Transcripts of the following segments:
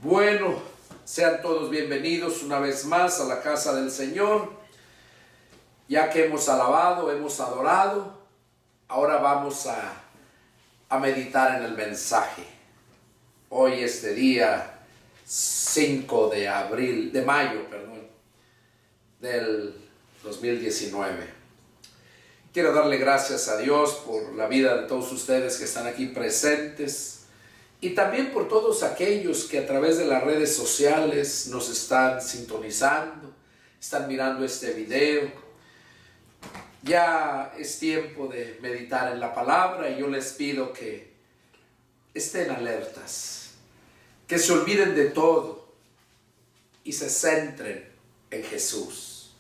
Bueno, sean todos bienvenidos una vez más a la casa del Señor. Ya que hemos alabado, hemos adorado, ahora vamos a meditar en el mensaje. Hoy día 5 de mayo, del 2019. Quiero darle gracias a Dios por la vida de todos ustedes que están aquí presentes y también por todos aquellos que a través de las redes sociales nos están sintonizando, están mirando este video. Ya es tiempo de meditar en la palabra y yo les pido que estén alertas, que se olviden de todo y se centren en Jesús,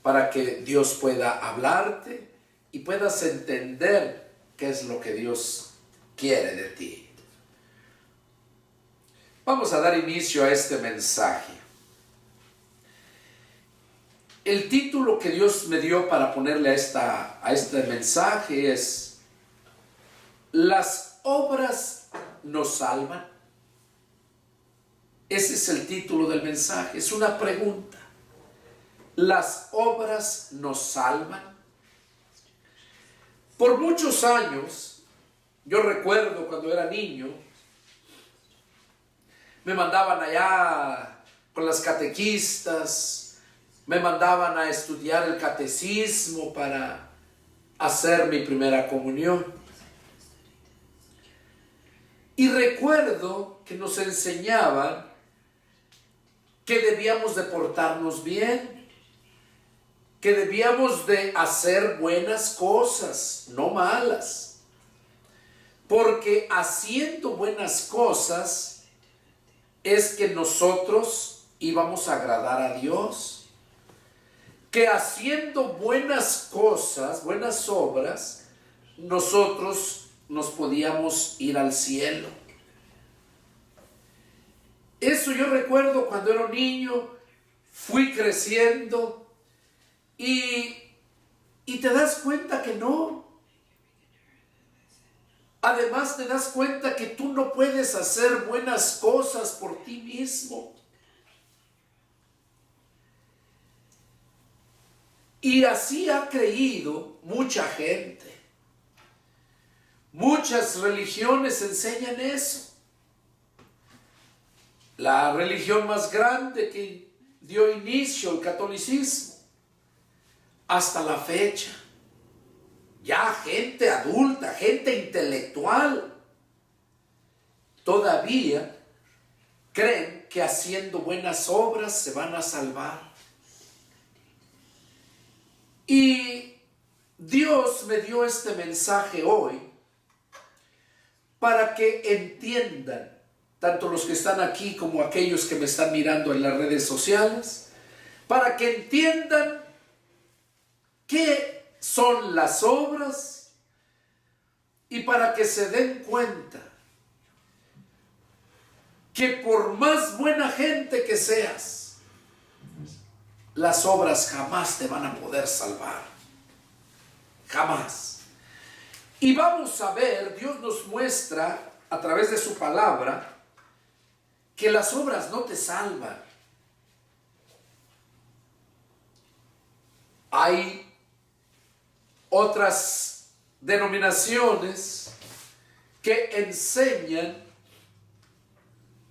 para que Dios pueda hablarte y puedas entender qué es lo que Dios quiere de ti. Vamos a dar inicio a este mensaje. El título que Dios me dio para ponerle a este mensaje es: ¿las obras nos salvan? Ese es el título del mensaje, es una pregunta. ¿Las obras nos salvan? Por muchos años, yo recuerdo cuando era niño, me mandaban allá con las catequistas, me mandaban a estudiar el catecismo para hacer mi primera comunión. Y recuerdo que nos enseñaban que debíamos de portarnos bien, que debíamos de hacer buenas cosas, no malas, porque haciendo buenas cosas es que nosotros íbamos a agradar a Dios, que haciendo buenas cosas, buenas obras, nosotros nos podíamos ir al cielo. Eso yo recuerdo cuando era un niño, fui creciendo y te das cuenta que no. Además te das cuenta que tú no puedes hacer buenas cosas por ti mismo. Y así ha creído mucha gente. Muchas religiones enseñan eso. La religión más grande que dio inicio al catolicismo, hasta la fecha, ya gente adulta, gente intelectual, todavía creen que haciendo buenas obras se van a salvar. Y Dios me dio este mensaje hoy para que entiendan, tanto los que están aquí como aquellos que me están mirando en las redes sociales, para que entiendan qué son las obras y para que se den cuenta que por más buena gente que seas, las obras jamás te van a poder salvar. Jamás. Y vamos a ver, Dios nos muestra a través de su palabra que las obras no te salvan. Hay otras denominaciones que enseñan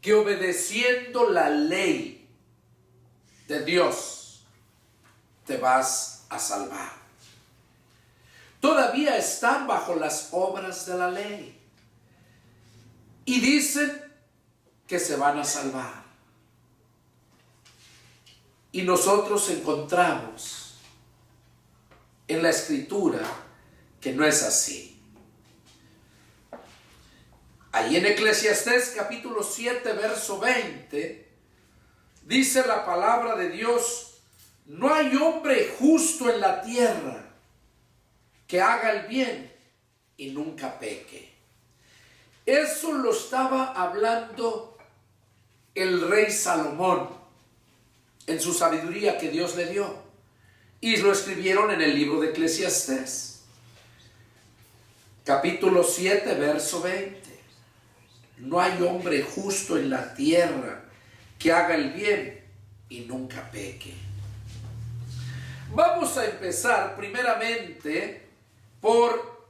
que obedeciendo la ley de Dios te vas a salvar. Todavía están bajo las obras de la ley y dicen que se van a salvar. Y nosotros encontramos en la Escritura que no es así. Ahí en Eclesiastés capítulo 7 verso 20 dice la palabra de Dios: no hay hombre justo en la tierra que haga el bien y nunca peque. Eso lo estaba hablando el rey Salomón en su sabiduría que Dios le dio. Y lo escribieron en el libro de Eclesiastés, capítulo 7, verso 20. No hay hombre justo en la tierra que haga el bien y nunca peque. Vamos a empezar primeramente por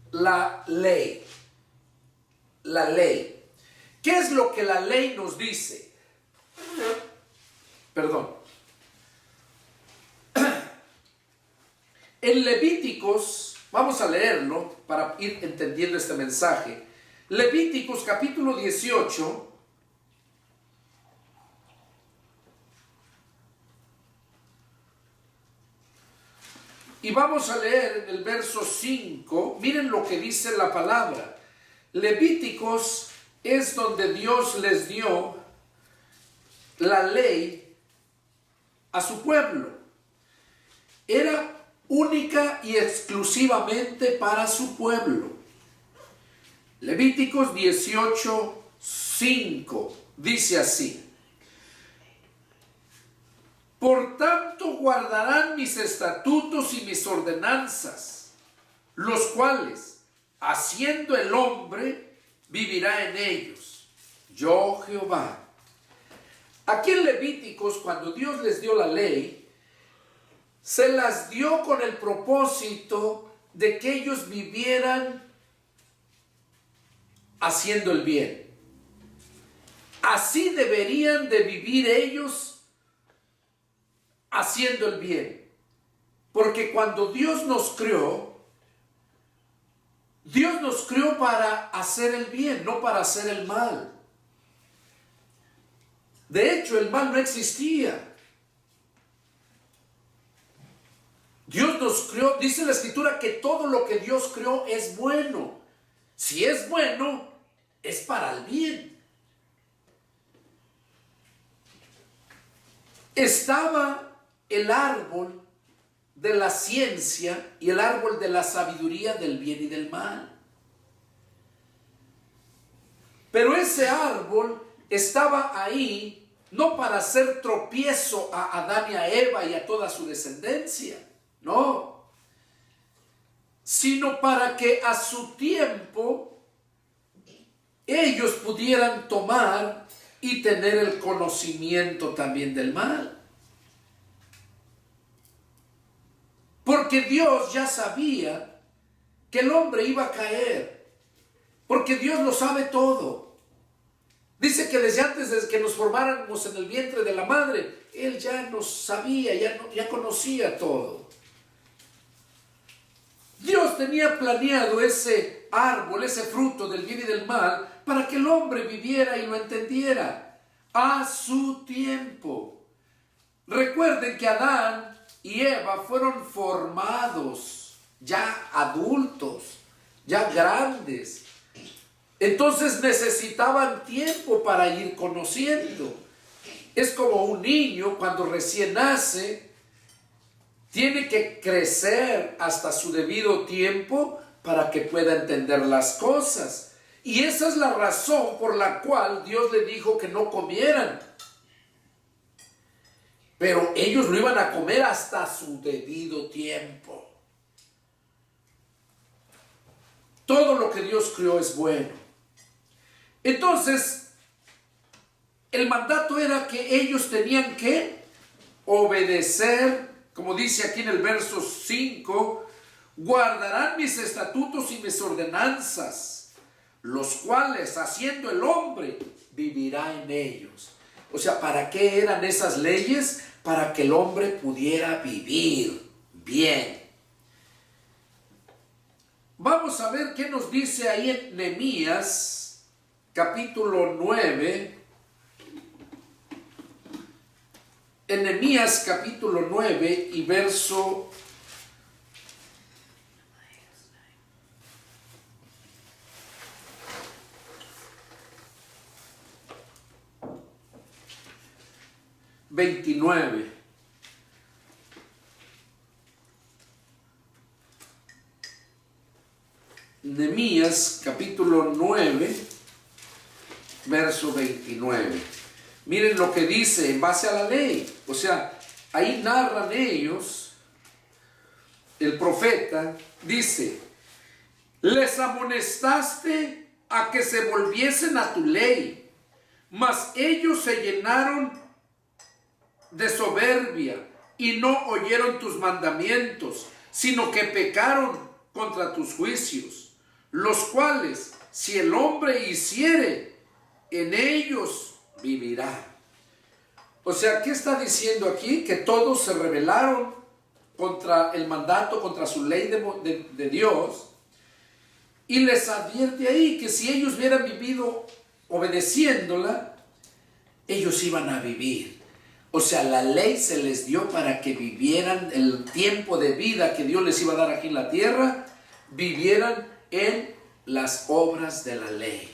la ley. La ley. ¿Qué es lo que la ley nos dice? Perdón. En Levíticos, vamos a leerlo para ir entendiendo este mensaje. Levíticos capítulo 18. Y vamos a leer en el verso 5. Miren lo que dice la palabra. Levíticos es donde Dios les dio la ley a su pueblo. Era única y exclusivamente para su pueblo. Levíticos 18, 5 dice así: por tanto guardarán mis estatutos y mis ordenanzas, los cuales, haciendo el hombre, vivirá en ellos. Yo, Jehová. Aquí en Levíticos, cuando Dios les dio la ley, se las dio con el propósito de que ellos vivieran haciendo el bien. Así deberían de vivir ellos haciendo el bien. Porque cuando Dios nos creó para hacer el bien, no para hacer el mal. De hecho, el mal no existía. Dios nos creó, dice la Escritura, que todo lo que Dios creó es bueno. Si es bueno, es para el bien. Estaba el árbol de la ciencia y el árbol de la sabiduría del bien y del mal. Pero ese árbol estaba ahí no para hacer tropiezo a Adán y a Eva y a toda su descendencia, no, sino para que a su tiempo ellos pudieran tomar y tener el conocimiento también del mal. Porque Dios ya sabía que el hombre iba a caer, porque Dios lo sabe todo. Dice que desde antes de que nos formáramos en el vientre de la madre, Él ya nos sabía, ya conocía todo. Dios tenía planeado ese árbol, ese fruto del bien y del mal, para que el hombre viviera y lo entendiera a su tiempo. Recuerden que Adán y Eva fueron formados, ya adultos, ya grandes. Entonces necesitaban tiempo para ir conociendo. Es como un niño cuando recién nace, tiene que crecer hasta su debido tiempo para que pueda entender las cosas. Y esa es la razón por la cual Dios le dijo que no comieran. Pero ellos lo iban a comer hasta su debido tiempo. Todo lo que Dios creó es bueno. Entonces, el mandato era que ellos tenían que obedecer, como dice aquí en el verso 5, guardarán mis estatutos y mis ordenanzas, los cuales, haciendo el hombre, vivirá en ellos. O sea, ¿para qué eran esas leyes? Para que el hombre pudiera vivir bien. Vamos a ver qué nos dice ahí en Nehemías, capítulo 9. En Nehemías, capítulo 9 y verso 29. Nehemías capítulo 9, verso 29. Miren lo que dice en base a la ley. O sea, ahí narran ellos, el profeta dice: les amonestaste a que se volviesen a tu ley, Mas ellos se llenaron de soberbia y no oyeron tus mandamientos, sino que pecaron contra tus juicios, los cuales, si el hombre hiciere, en ellos vivirá. O sea, ¿qué está diciendo aquí? Que todos se rebelaron contra el mandato, contra su ley de Dios, y les advierte ahí que si ellos hubieran vivido obedeciéndola, ellos iban a vivir. O sea, la ley se les dio para que vivieran el tiempo de vida que Dios les iba a dar aquí en la tierra, vivieran en las obras de la ley.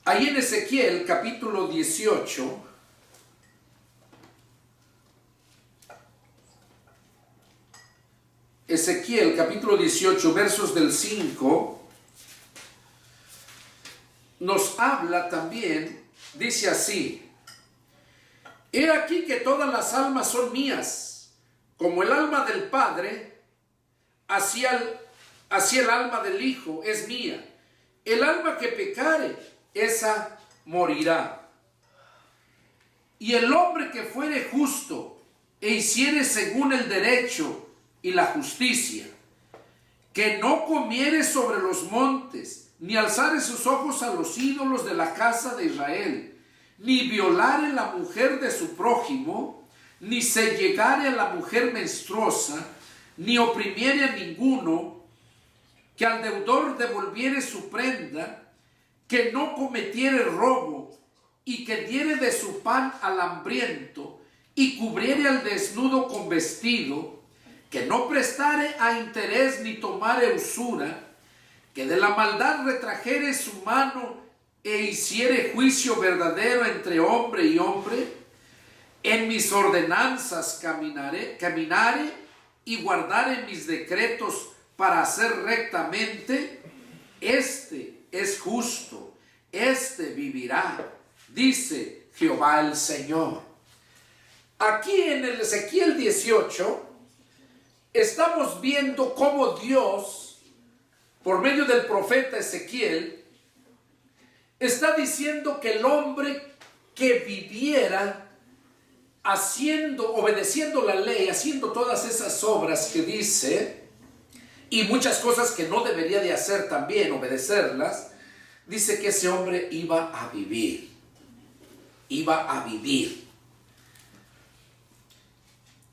Ahí en Ezequiel capítulo 18, Ezequiel capítulo 18, versos del 5, nos habla también, dice así: he aquí que todas las almas son mías, como el alma del Padre, así el alma del Hijo es mía. El alma que pecare, esa morirá. Y el hombre que fuere justo e hiciere según el derecho y la justicia, que no comiere sobre los montes, ni alzare sus ojos a los ídolos de la casa de Israel, ni violare la mujer de su prójimo, ni se llegare a la mujer menstruosa, ni oprimiere a ninguno, que al deudor devolviere su prenda, que no cometiere robo, y que diere de su pan al hambriento, y cubriere al desnudo con vestido, que no prestare a interés ni tomare usura, que de la maldad retrajere su mano e hiciere juicio verdadero entre hombre y hombre, en mis ordenanzas caminare y guardare mis decretos para hacer rectamente, este es justo, este vivirá, dice Jehová el Señor. Aquí en el Ezequiel 18 estamos viendo cómo Dios, por medio del profeta Ezequiel, está diciendo que el hombre que viviera obedeciendo la ley, haciendo todas esas obras que dice, y muchas cosas que no debería de hacer también, obedecerlas, dice que ese hombre iba a vivir. Iba a vivir.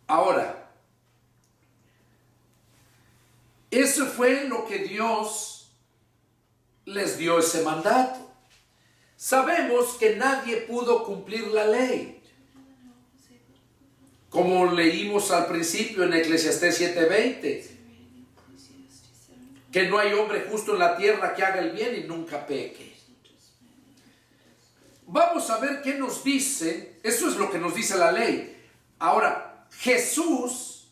Ahora, eso fue lo que Dios les dio ese mandato. Sabemos que nadie pudo cumplir la ley. Como leímos al principio en Eclesiastés 7:20, que no hay hombre justo en la tierra que haga el bien y nunca peque. Vamos a ver qué nos dice. Eso es lo que nos dice la ley. Ahora, Jesús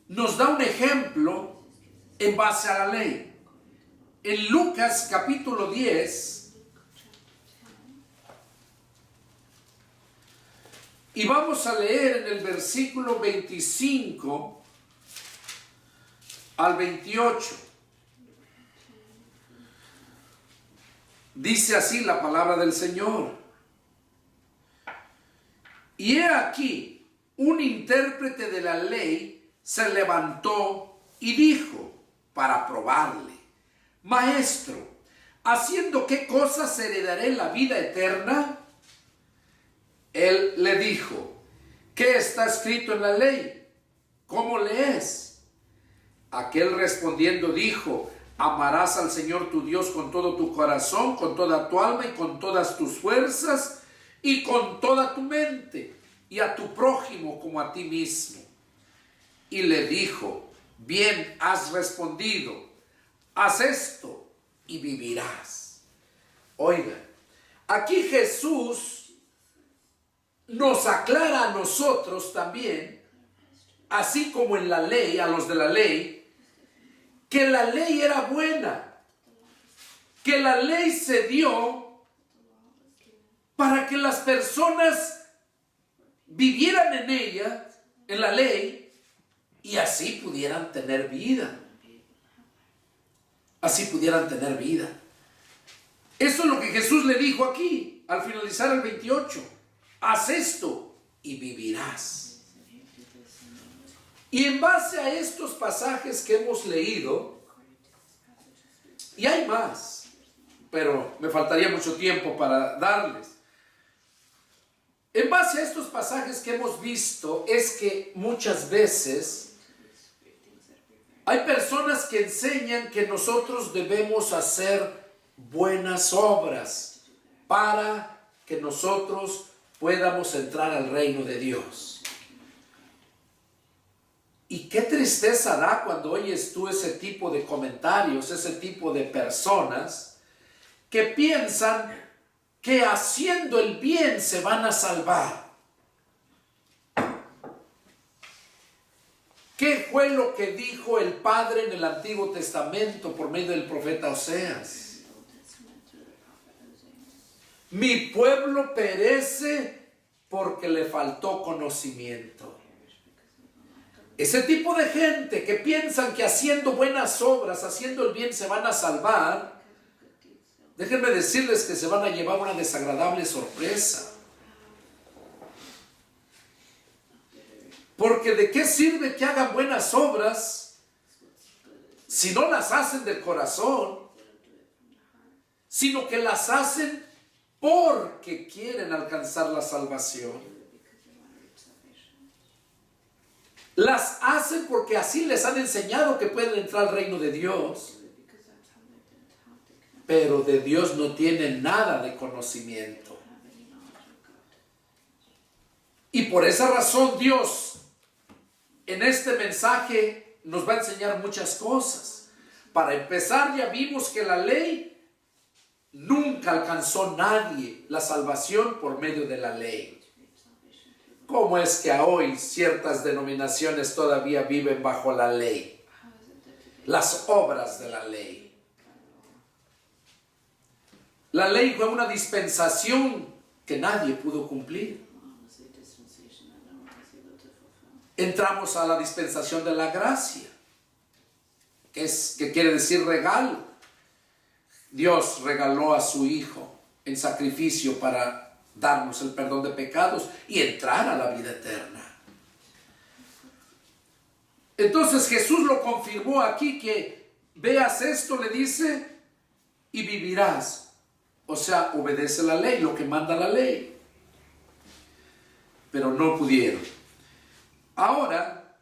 nos da un ejemplo en base a la ley. En Lucas capítulo 10, y vamos a leer en el versículo 25 al 28. Dice así la palabra del Señor: y he aquí, un intérprete de la ley se levantó y dijo, para probarle: Maestro, ¿haciendo qué cosas heredaré la vida eterna? Él le dijo: ¿qué está escrito en la ley? ¿Cómo lees? Aquel respondiendo dijo: amarás al Señor tu Dios con todo tu corazón, con toda tu alma y con todas tus fuerzas y con toda tu mente, y a tu prójimo como a ti mismo. Y le dijo: bien has respondido, haz esto y vivirás. Oiga, aquí Jesús nos aclara a nosotros también, así como en la ley, a los de la ley, que la ley era buena, que la ley se dio para que las personas vivieran en ella, en la ley, y así pudieran tener vida. así pudieran tener vida. Eso es lo que Jesús le dijo aquí, al finalizar el 28. Haz esto y vivirás. Y en base a estos pasajes que hemos leído, y hay más, pero me faltaría mucho tiempo para darles. En base a estos pasajes que hemos visto, es que muchas veces hay personas que enseñan que nosotros debemos hacer buenas obras para que nosotros podamos entrar al reino de Dios. Y qué tristeza da cuando oyes tú ese tipo de comentarios, ese tipo de personas que piensan que haciendo el bien se van a salvar. ¿Qué fue lo que dijo el Padre en el Antiguo Testamento por medio del profeta Oseas? Mi pueblo perece porque le faltó conocimiento. Ese tipo de gente que piensan que haciendo buenas obras, haciendo el bien se van a salvar, déjenme decirles que se van a llevar una desagradable sorpresa. Porque ¿de qué sirve que hagan buenas obras si no las hacen del corazón, sino que las hacen porque quieren alcanzar la salvación? Las hacen porque así les han enseñado que pueden entrar al reino de Dios, pero de Dios no tienen nada de conocimiento. Y por esa razón Dios en este mensaje nos va a enseñar muchas cosas. Para empezar, ya vimos que la ley nunca alcanzó nadie la salvación por medio de la ley. ¿Cómo es que hoy ciertas denominaciones todavía viven bajo la ley? Las obras de la ley. La ley fue una dispensación que nadie pudo cumplir. Entramos a la dispensación de la gracia, que quiere decir regalo. Dios regaló a su Hijo en sacrificio para darnos el perdón de pecados y entrar a la vida eterna. Entonces Jesús lo confirmó aquí, que veas esto, le dice, y vivirás. O sea, obedece la ley, lo que manda la ley. Pero no pudieron. Ahora,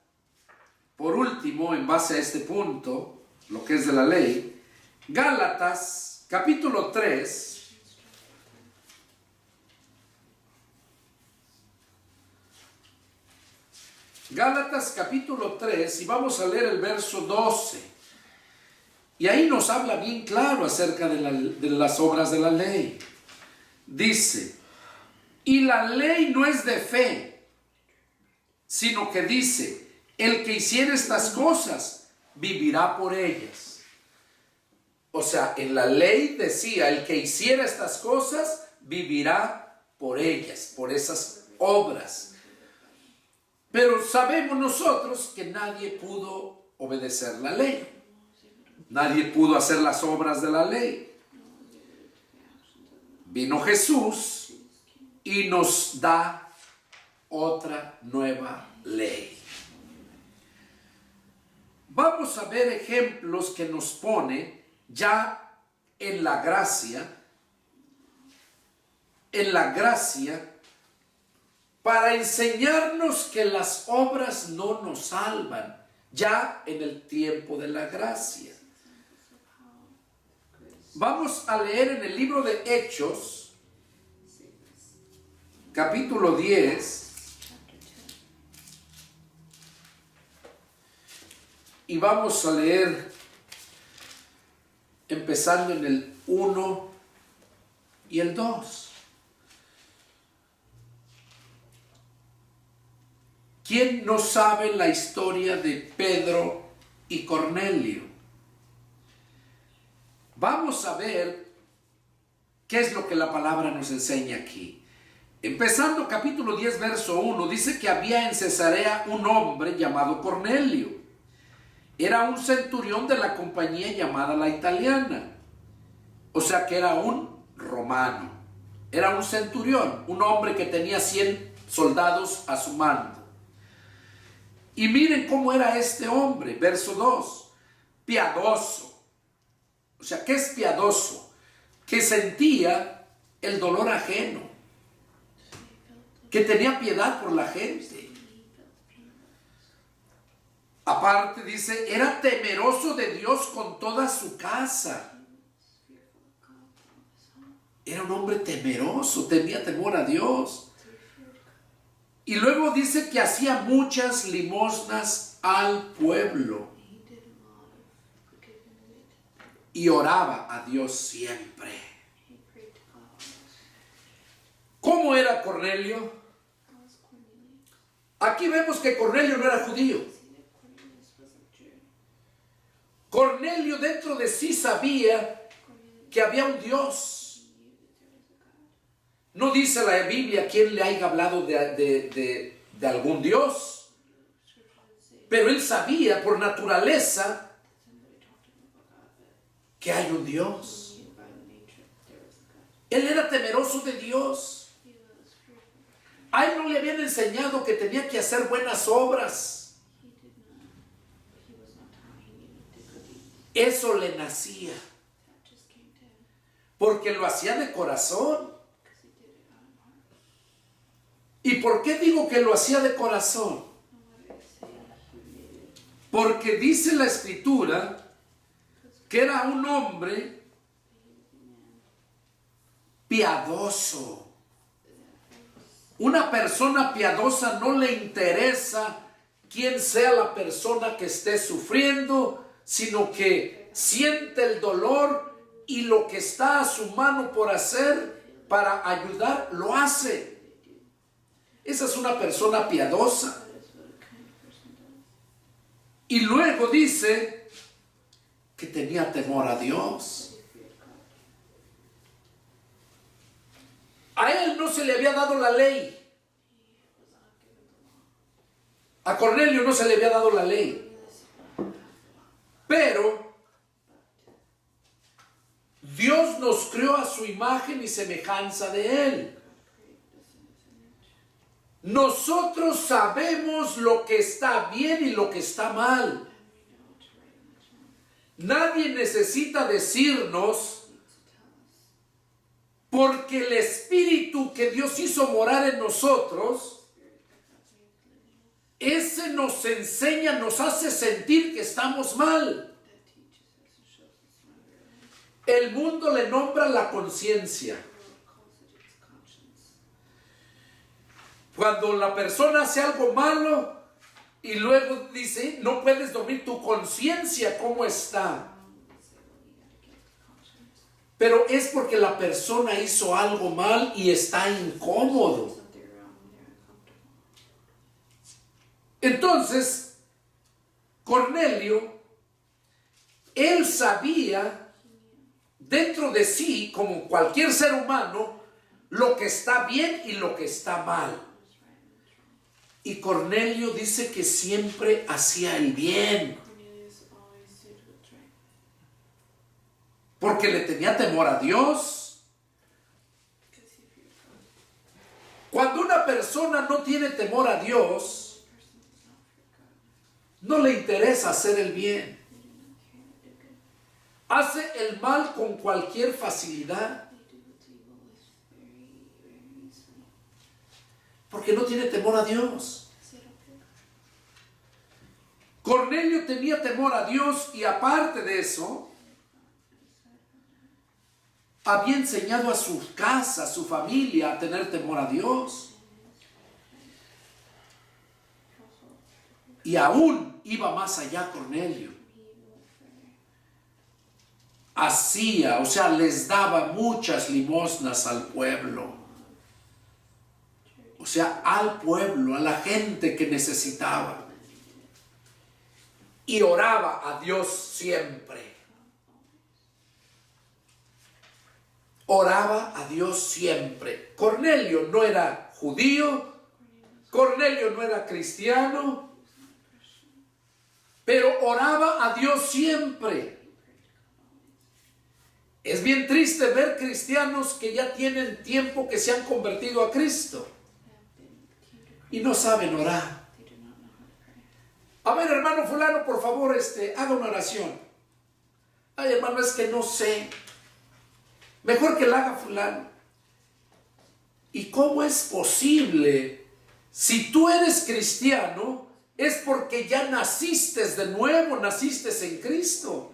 por último, en base a este punto, lo que es de la ley, Gálatas capítulo 3, Gálatas capítulo 3, y vamos a leer el verso 12. Y ahí nos habla bien claro acerca de las obras de la ley. Dice, y la ley no es de fe, sino que dice, el que hiciere estas cosas, vivirá por ellas. O sea, en la ley decía, el que hiciera estas cosas, vivirá por ellas, por esas obras. Pero sabemos nosotros que nadie pudo obedecer la ley. Nadie pudo hacer las obras de la ley. Vino Jesús y nos da otra nueva ley. Vamos a ver ejemplos que nos pone ya en la gracia, para enseñarnos que las obras no nos salvan, ya en el tiempo de la gracia. Vamos a leer en el libro de Hechos, capítulo 10, y vamos a leer empezando en el 1 y el 2. ¿Quién no sabe la historia de Pedro y Cornelio? Vamos a ver qué es lo que la palabra nos enseña aquí. Empezando capítulo 10, verso 1, dice que había en Cesarea un hombre llamado Cornelio, era un centurión de la compañía llamada la italiana. O sea que era un romano. Era un centurión, un hombre que tenía 100 soldados a su mando. Y miren cómo era este hombre, verso 2, piadoso. O sea, ¿qué es piadoso? Que sentía el dolor ajeno, que tenía piedad por la gente. Aparte dice, era temeroso de Dios con toda su casa. Era un hombre temeroso, tenía temor a Dios. Y luego dice que hacía muchas limosnas al pueblo. Y oraba a Dios siempre. ¿Cómo era Cornelio? Aquí vemos que Cornelio no era judío. Cornelio dentro de sí sabía que había un Dios. No dice la Biblia quién le haya hablado de algún Dios, pero él sabía por naturaleza que hay un Dios. Él era temeroso de Dios. A él no le habían enseñado que tenía que hacer buenas obras. Eso le nacía, porque lo hacía de corazón. ¿Y por qué digo que lo hacía de corazón? Porque dice la Escritura que era un hombre piadoso. Una persona piadosa no le interesa quién sea la persona que esté sufriendo, sino que siente el dolor y lo que está a su mano por hacer para ayudar, lo hace. Esa es una persona piadosa. Y luego dice que tenía temor a Dios. A él no se le había dado la ley. A Cornelio no se le había dado la ley. Pero Dios nos creó a su imagen y semejanza de él. Nosotros sabemos lo que está bien y lo que está mal. Nadie necesita decirnos, porque el Espíritu que Dios hizo morar en nosotros, ese nos enseña, nos hace sentir que estamos mal. El mundo le nombra la conciencia. Cuando la persona hace algo malo y luego dice, no puedes dormir, tu conciencia, ¿cómo está? Pero es porque la persona hizo algo mal y está incómodo. Entonces, Cornelio, él sabía dentro de sí, como cualquier ser humano, lo que está bien y lo que está mal. Y Cornelio dice que siempre hacía el bien, porque le tenía temor a Dios. Cuando una persona no tiene temor a Dios, no le interesa hacer el bien. Hace el mal con cualquier facilidad, porque no tiene temor a Dios. Cornelio tenía temor a Dios y aparte de eso, había enseñado a su casa, a su familia a tener temor a Dios. Y aún iba más allá Cornelio. Hacía, o sea, les daba muchas limosnas al pueblo. O sea, al pueblo, a la gente que necesitaba. Y oraba a Dios siempre. Oraba a Dios siempre. Cornelio no era judío. Cornelio no era cristiano. pero oraba a Dios siempre. Es bien triste ver cristianos que ya tienen tiempo que se han convertido a Cristo y no saben orar. A ver, hermano fulano, por favor, haga una oración. Ay, hermano, es que no sé. Mejor que la haga fulano. ¿Y cómo es posible? Si tú eres cristiano, es porque ya naciste de nuevo, naciste en Cristo.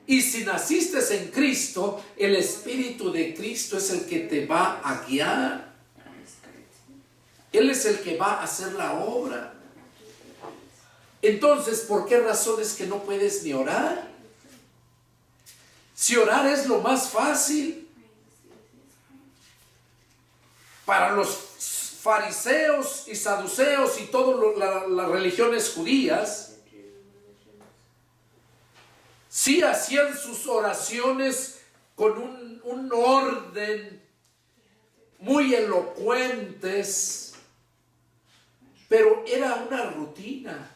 Y si naciste en Cristo, el Espíritu de Cristo es el que te va a guiar. Él es el que va a hacer la obra. Entonces, ¿por qué razón es que no puedes ni orar? Si orar es lo más fácil. Para los fariseos y saduceos y todas las religiones judías, sí hacían sus oraciones con un orden muy elocuentes, pero era una rutina.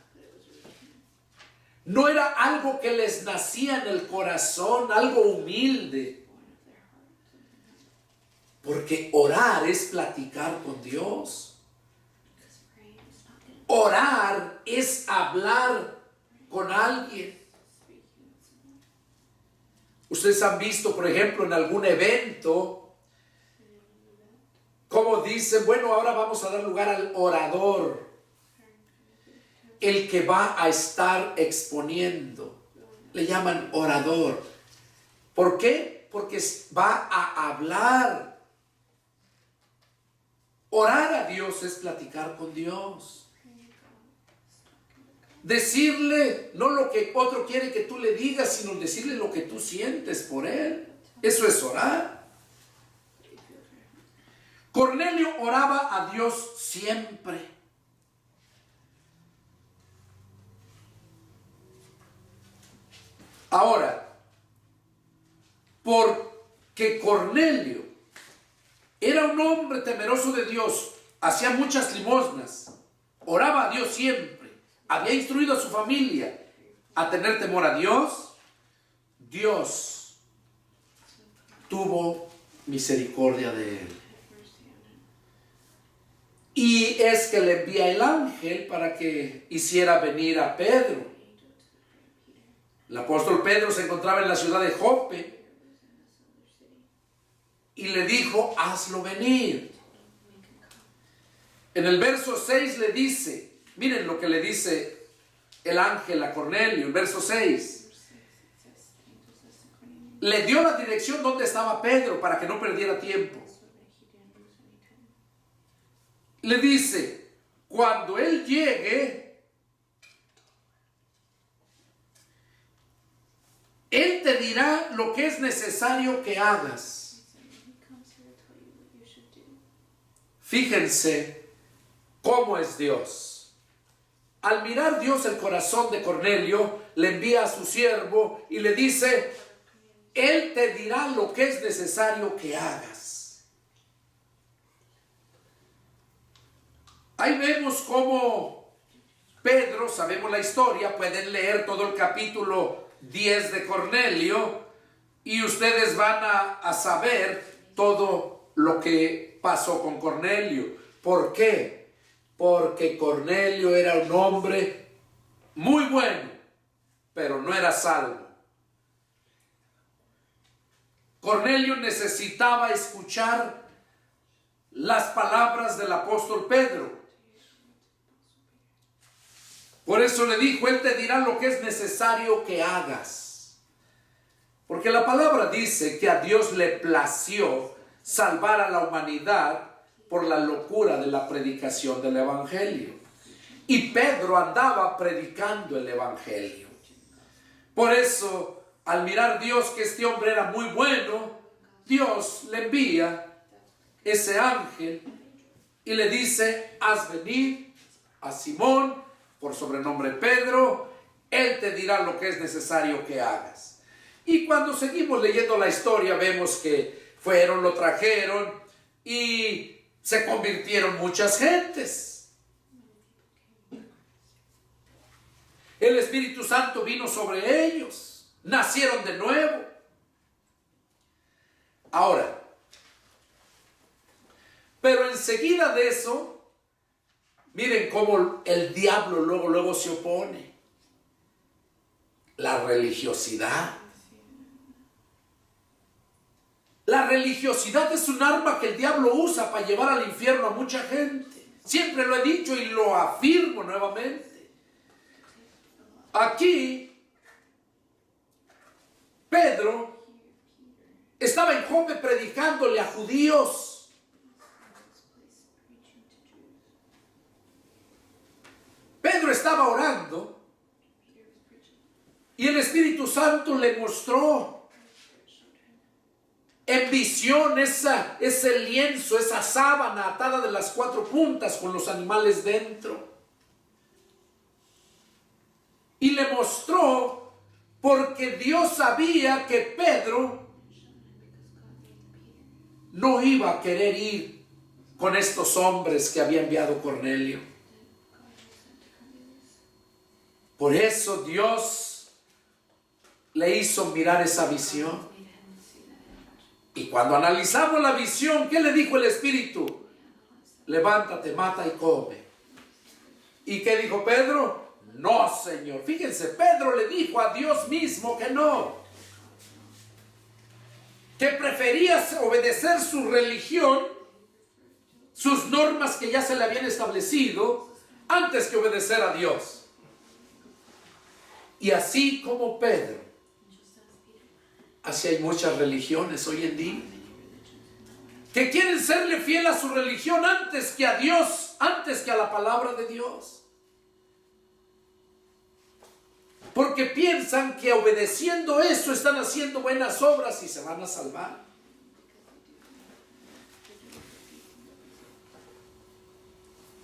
No era algo que les nacía en el corazón, algo humilde. Porque orar es platicar con Dios. Orar es hablar con alguien. Ustedes han visto, por ejemplo, en algún evento, como dicen, bueno, ahora vamos a dar lugar al orador, el que va a estar exponiendo. Le llaman orador. ¿Por qué? Porque va a hablar. Orar a Dios es platicar con Dios. Decirle no lo que otro quiere que tú le digas, sino decirle lo que tú sientes por él. Eso es orar. Cornelio oraba a Dios siempre. Ahora, porque Cornelio era un hombre temeroso de Dios, hacía muchas limosnas, oraba a Dios siempre, había instruido a su familia a tener temor a Dios, Dios tuvo misericordia de él. Y es que le envía el ángel para que hiciera venir a Pedro. El apóstol Pedro se encontraba en la ciudad de Jope y le dijo, hazlo venir. En el verso 6 le dice, miren lo que le dice el ángel a Cornelio, el verso 6. Le dio la dirección donde estaba Pedro para que no perdiera tiempo. Le dice, cuando él llegue, él te dirá lo que es necesario que hagas. Fíjense cómo es Dios. Al mirar Dios el corazón de Cornelio, le envía a su siervo y le dice, él te dirá lo que es necesario que hagas. Ahí vemos cómo Pedro, sabemos la historia, pueden leer todo el capítulo 10 de Cornelio y ustedes van a saber todo lo que pasó con Cornelio. ¿Por qué? Porque Cornelio era un hombre muy bueno, pero no era salvo. Cornelio necesitaba escuchar las palabras del apóstol Pedro. Por eso le dijo, él te dirá lo que es necesario que hagas. Porque la palabra dice que a Dios le plació salvar a la humanidad por la locura de la predicación del evangelio. Y Pedro andaba predicando el evangelio. Por eso, al mirar Dios que este hombre era muy bueno, Dios le envía ese ángel y le dice, haz venir a Simón, por sobrenombre Pedro, él te dirá lo que es necesario que hagas. Y cuando seguimos leyendo la historia, vemos que fueron, lo trajeron y se convirtieron muchas gentes. El Espíritu Santo vino sobre ellos. Nacieron de nuevo. Ahora, pero enseguida de eso, miren cómo el diablo luego se opone. La religiosidad. La religiosidad es un arma que el diablo usa para llevar al infierno a mucha gente. Siempre lo he dicho y lo afirmo nuevamente. Aquí, Pedro estaba en Jope predicándole a judíos. Pedro estaba orando y el Espíritu Santo le mostró en visión ese lienzo, esa sábana atada de las 4 puntas con los animales dentro. Y le mostró porque Dios sabía que Pedro no iba a querer ir con estos hombres que había enviado Cornelio. Por eso Dios le hizo mirar esa visión. Y cuando analizamos la visión, ¿qué le dijo el Espíritu? Levántate, mata y come. ¿Y qué dijo Pedro? No, Señor. Fíjense, Pedro le dijo a Dios mismo que no. Que prefería obedecer su religión, sus normas que ya se le habían establecido, antes que obedecer a Dios. Y así como Pedro, así hay muchas religiones hoy en día que quieren serle fiel a su religión antes que a Dios, antes que a la palabra de Dios. Porque piensan que obedeciendo eso están haciendo buenas obras y se van a salvar.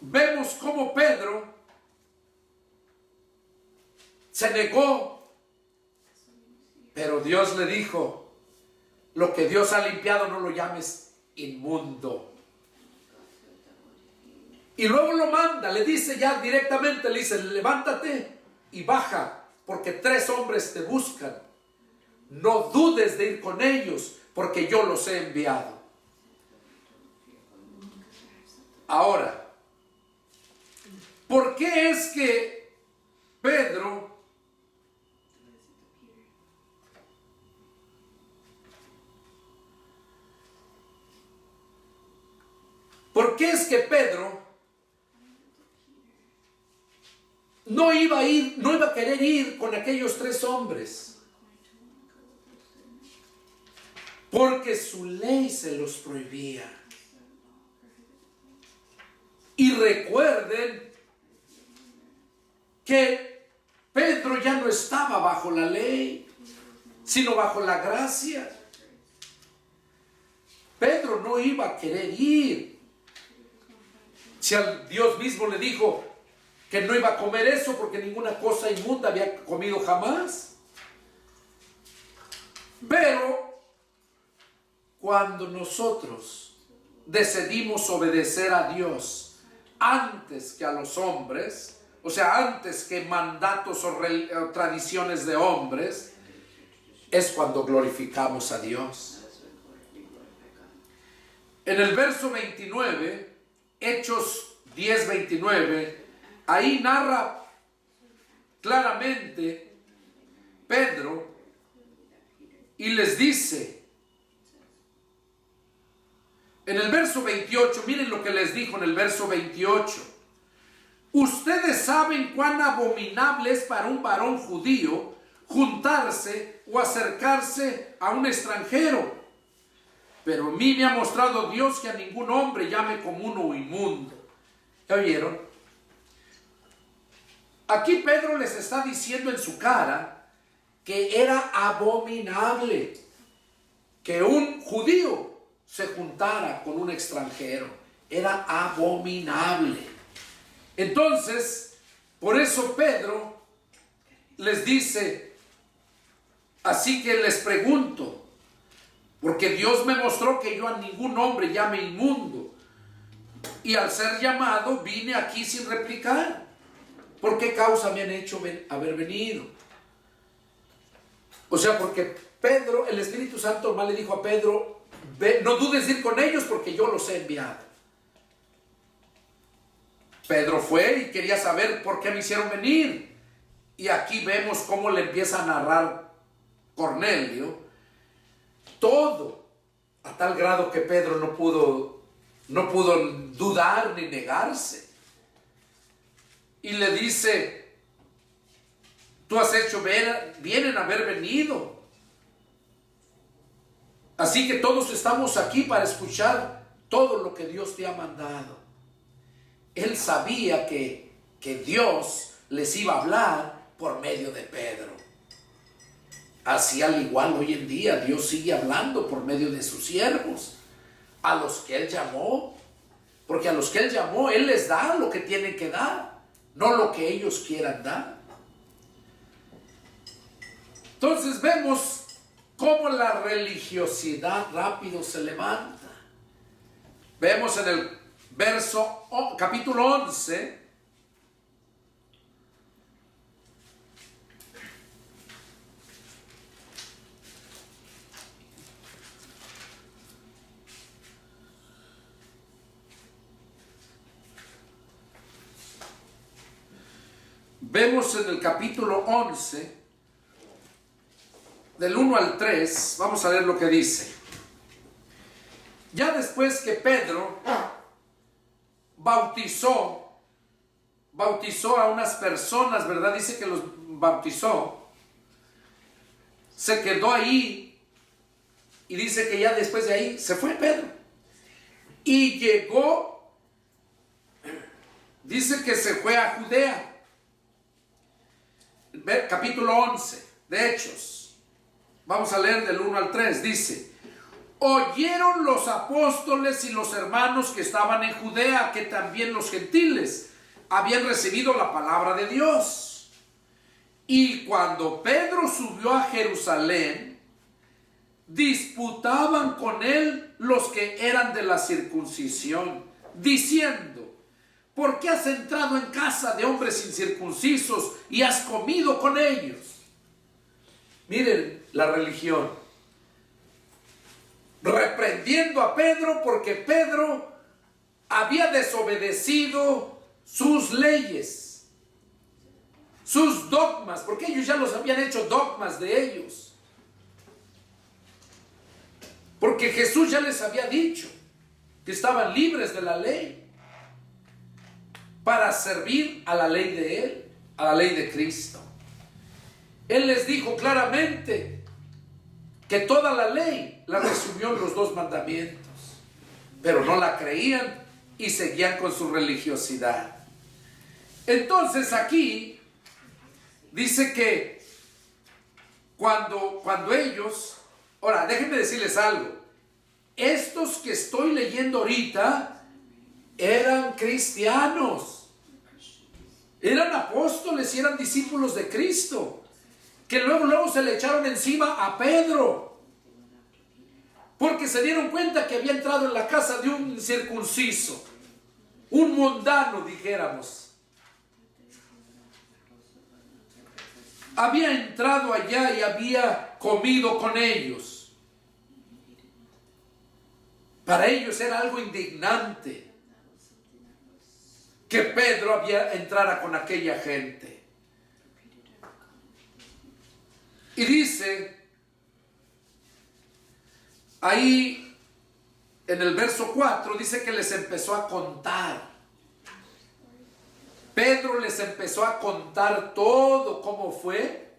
Vemos cómo Pedro se negó. Pero Dios le dijo, lo que Dios ha limpiado no lo llames inmundo. Y luego lo manda, le dice ya directamente, le dice, levántate y baja, porque 3 hombres te buscan. No dudes de ir con ellos, porque yo los he enviado. Ahora, ¿por qué es que Pedro no iba a querer ir con aquellos 3 hombres? Porque su ley se los prohibía. Y recuerden que Pedro ya no estaba bajo la ley, sino bajo la gracia. Pedro no iba a querer ir. Si al Dios mismo le dijo que no iba a comer eso porque ninguna cosa inmunda había comido jamás. Pero cuando nosotros decidimos obedecer a Dios antes que a los hombres, o sea, antes que mandatos o tradiciones de hombres, es cuando glorificamos a Dios. En el verso 29, Hechos 10:29, ahí narra claramente Pedro y les dice, en el verso 28, miren lo que les dijo en el verso 28. Ustedes saben cuán abominable es para un varón judío juntarse o acercarse a un extranjero. Pero a mí me ha mostrado Dios que a ningún hombre llame como uno inmundo. ¿Ya oyeron? Aquí Pedro les está diciendo en su cara que era abominable que un judío se juntara con un extranjero. Era abominable. Entonces, por eso Pedro les dice, así que les pregunto, porque Dios me mostró que yo a ningún hombre llame inmundo, y al ser llamado vine aquí sin replicar. ¿Por qué causa me han hecho haber venido? O sea, porque Pedro, el Espíritu Santo mal le dijo a Pedro, ve, no dudes de ir con ellos porque yo los he enviado. Pedro fue y quería saber por qué me hicieron venir. Y aquí vemos cómo le empieza a narrar Cornelio todo, a tal grado que Pedro no pudo dudar ni negarse. Y le dice, tú has hecho bien en haber venido. Así que todos estamos aquí para escuchar todo lo que Dios te ha mandado. Él sabía que Dios les iba a hablar por medio de Pedro. Así al igual hoy en día Dios sigue hablando por medio de sus siervos, a los que Él llamó, porque a los que Él llamó, Él les da lo que tienen que dar, no lo que ellos quieran dar. Entonces vemos cómo la religiosidad rápido se levanta. Vemos en el capítulo 11, del 1 al 3, vamos a ver lo que dice. Ya después que Pedro bautizó a unas personas, ¿verdad? Dice que los bautizó, se quedó ahí y dice que ya después de ahí se fue Pedro y llegó, dice que se fue a Judea. Capítulo 11 de Hechos, vamos a leer del 1 al 3, dice: oyeron los apóstoles y los hermanos que estaban en Judea que también los gentiles habían recibido la palabra de Dios. Y cuando Pedro subió a Jerusalén, disputaban con él los que eran de la circuncisión, diciendo: ¿por qué has entrado en casa de hombres incircuncisos y has comido con ellos? Miren la religión, reprendiendo a Pedro porque Pedro había desobedecido sus leyes, sus dogmas, porque ellos ya los habían hecho dogmas de ellos. Porque Jesús ya les había dicho que estaban libres de la ley para servir a la ley de Él, a la ley de Cristo. Él les dijo claramente que toda la ley la resumió en los 2 mandamientos, pero no la creían y seguían con su religiosidad. Entonces aquí dice que cuando ellos, ahora déjenme decirles algo, estos que estoy leyendo ahorita eran cristianos, eran apóstoles y eran discípulos de Cristo, que luego se le echaron encima a Pedro porque se dieron cuenta que había entrado en la casa de un incircunciso, un mundano, dijéramos. Había entrado allá y había comido con ellos. Para ellos era algo indignante que Pedro entrara con aquella gente. Y dice ahí en el verso 4, dice que les empezó a contar. Pedro les empezó a contar todo cómo fue,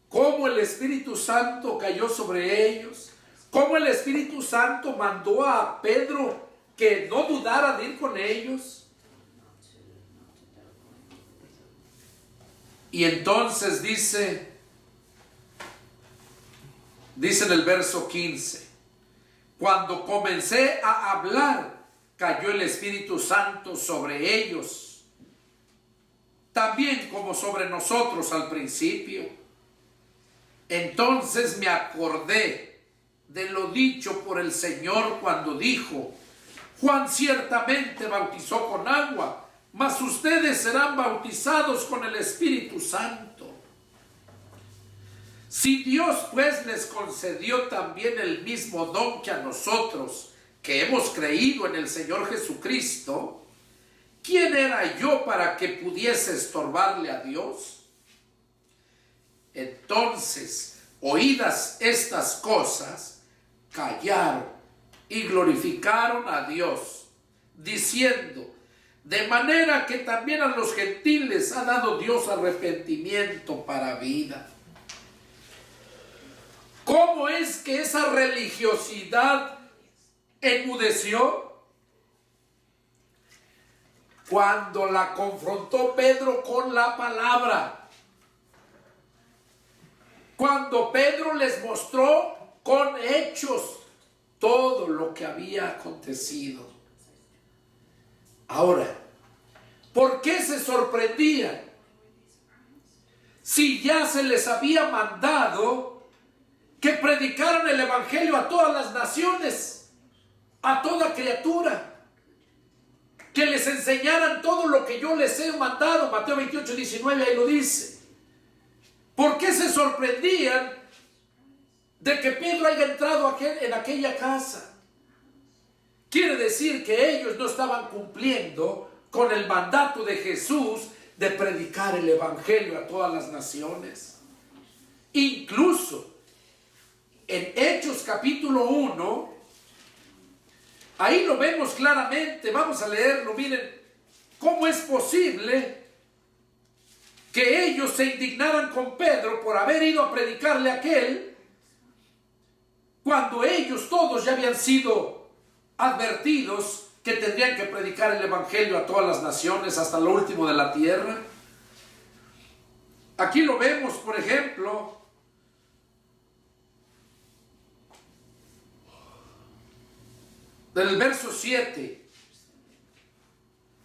cómo el Espíritu Santo cayó sobre ellos, cómo el Espíritu Santo mandó a Pedro que no dudara de ir con ellos. Y entonces dice en el verso 15, cuando comencé a hablar, cayó el Espíritu Santo sobre ellos, también como sobre nosotros al principio. Entonces me acordé de lo dicho por el Señor cuando dijo: Juan ciertamente bautizó con agua, mas ustedes serán bautizados con el Espíritu Santo. Si Dios pues les concedió también el mismo don que a nosotros, que hemos creído en el Señor Jesucristo, ¿quién era yo para que pudiese estorbarle a Dios? Entonces, oídas estas cosas, callaron y glorificaron a Dios, diciendo: de manera que también a los gentiles ha dado Dios arrepentimiento para vida. ¿Cómo es que esa religiosidad enmudeció? Cuando la confrontó Pedro con la palabra. Cuando Pedro les mostró con hechos todo lo que había acontecido. Ahora, ¿por qué se sorprendían? Si ya se les había mandado que predicaran el evangelio a todas las naciones, a toda criatura, que les enseñaran todo lo que yo les he mandado. Mateo 28, 19, ahí lo dice. ¿Por qué se sorprendían de que Pedro haya entrado en aquella casa? Quiere decir que ellos no estaban cumpliendo con el mandato de Jesús de predicar el evangelio a todas las naciones. Incluso en Hechos capítulo 1, ahí lo vemos claramente. Vamos a leerlo. Miren cómo es posible que ellos se indignaran con Pedro por haber ido a predicarle a aquel, cuando ellos todos ya habían sido advertidos que tendrían que predicar el evangelio a todas las naciones hasta lo último de la tierra. Aquí lo vemos, por ejemplo, del verso 7,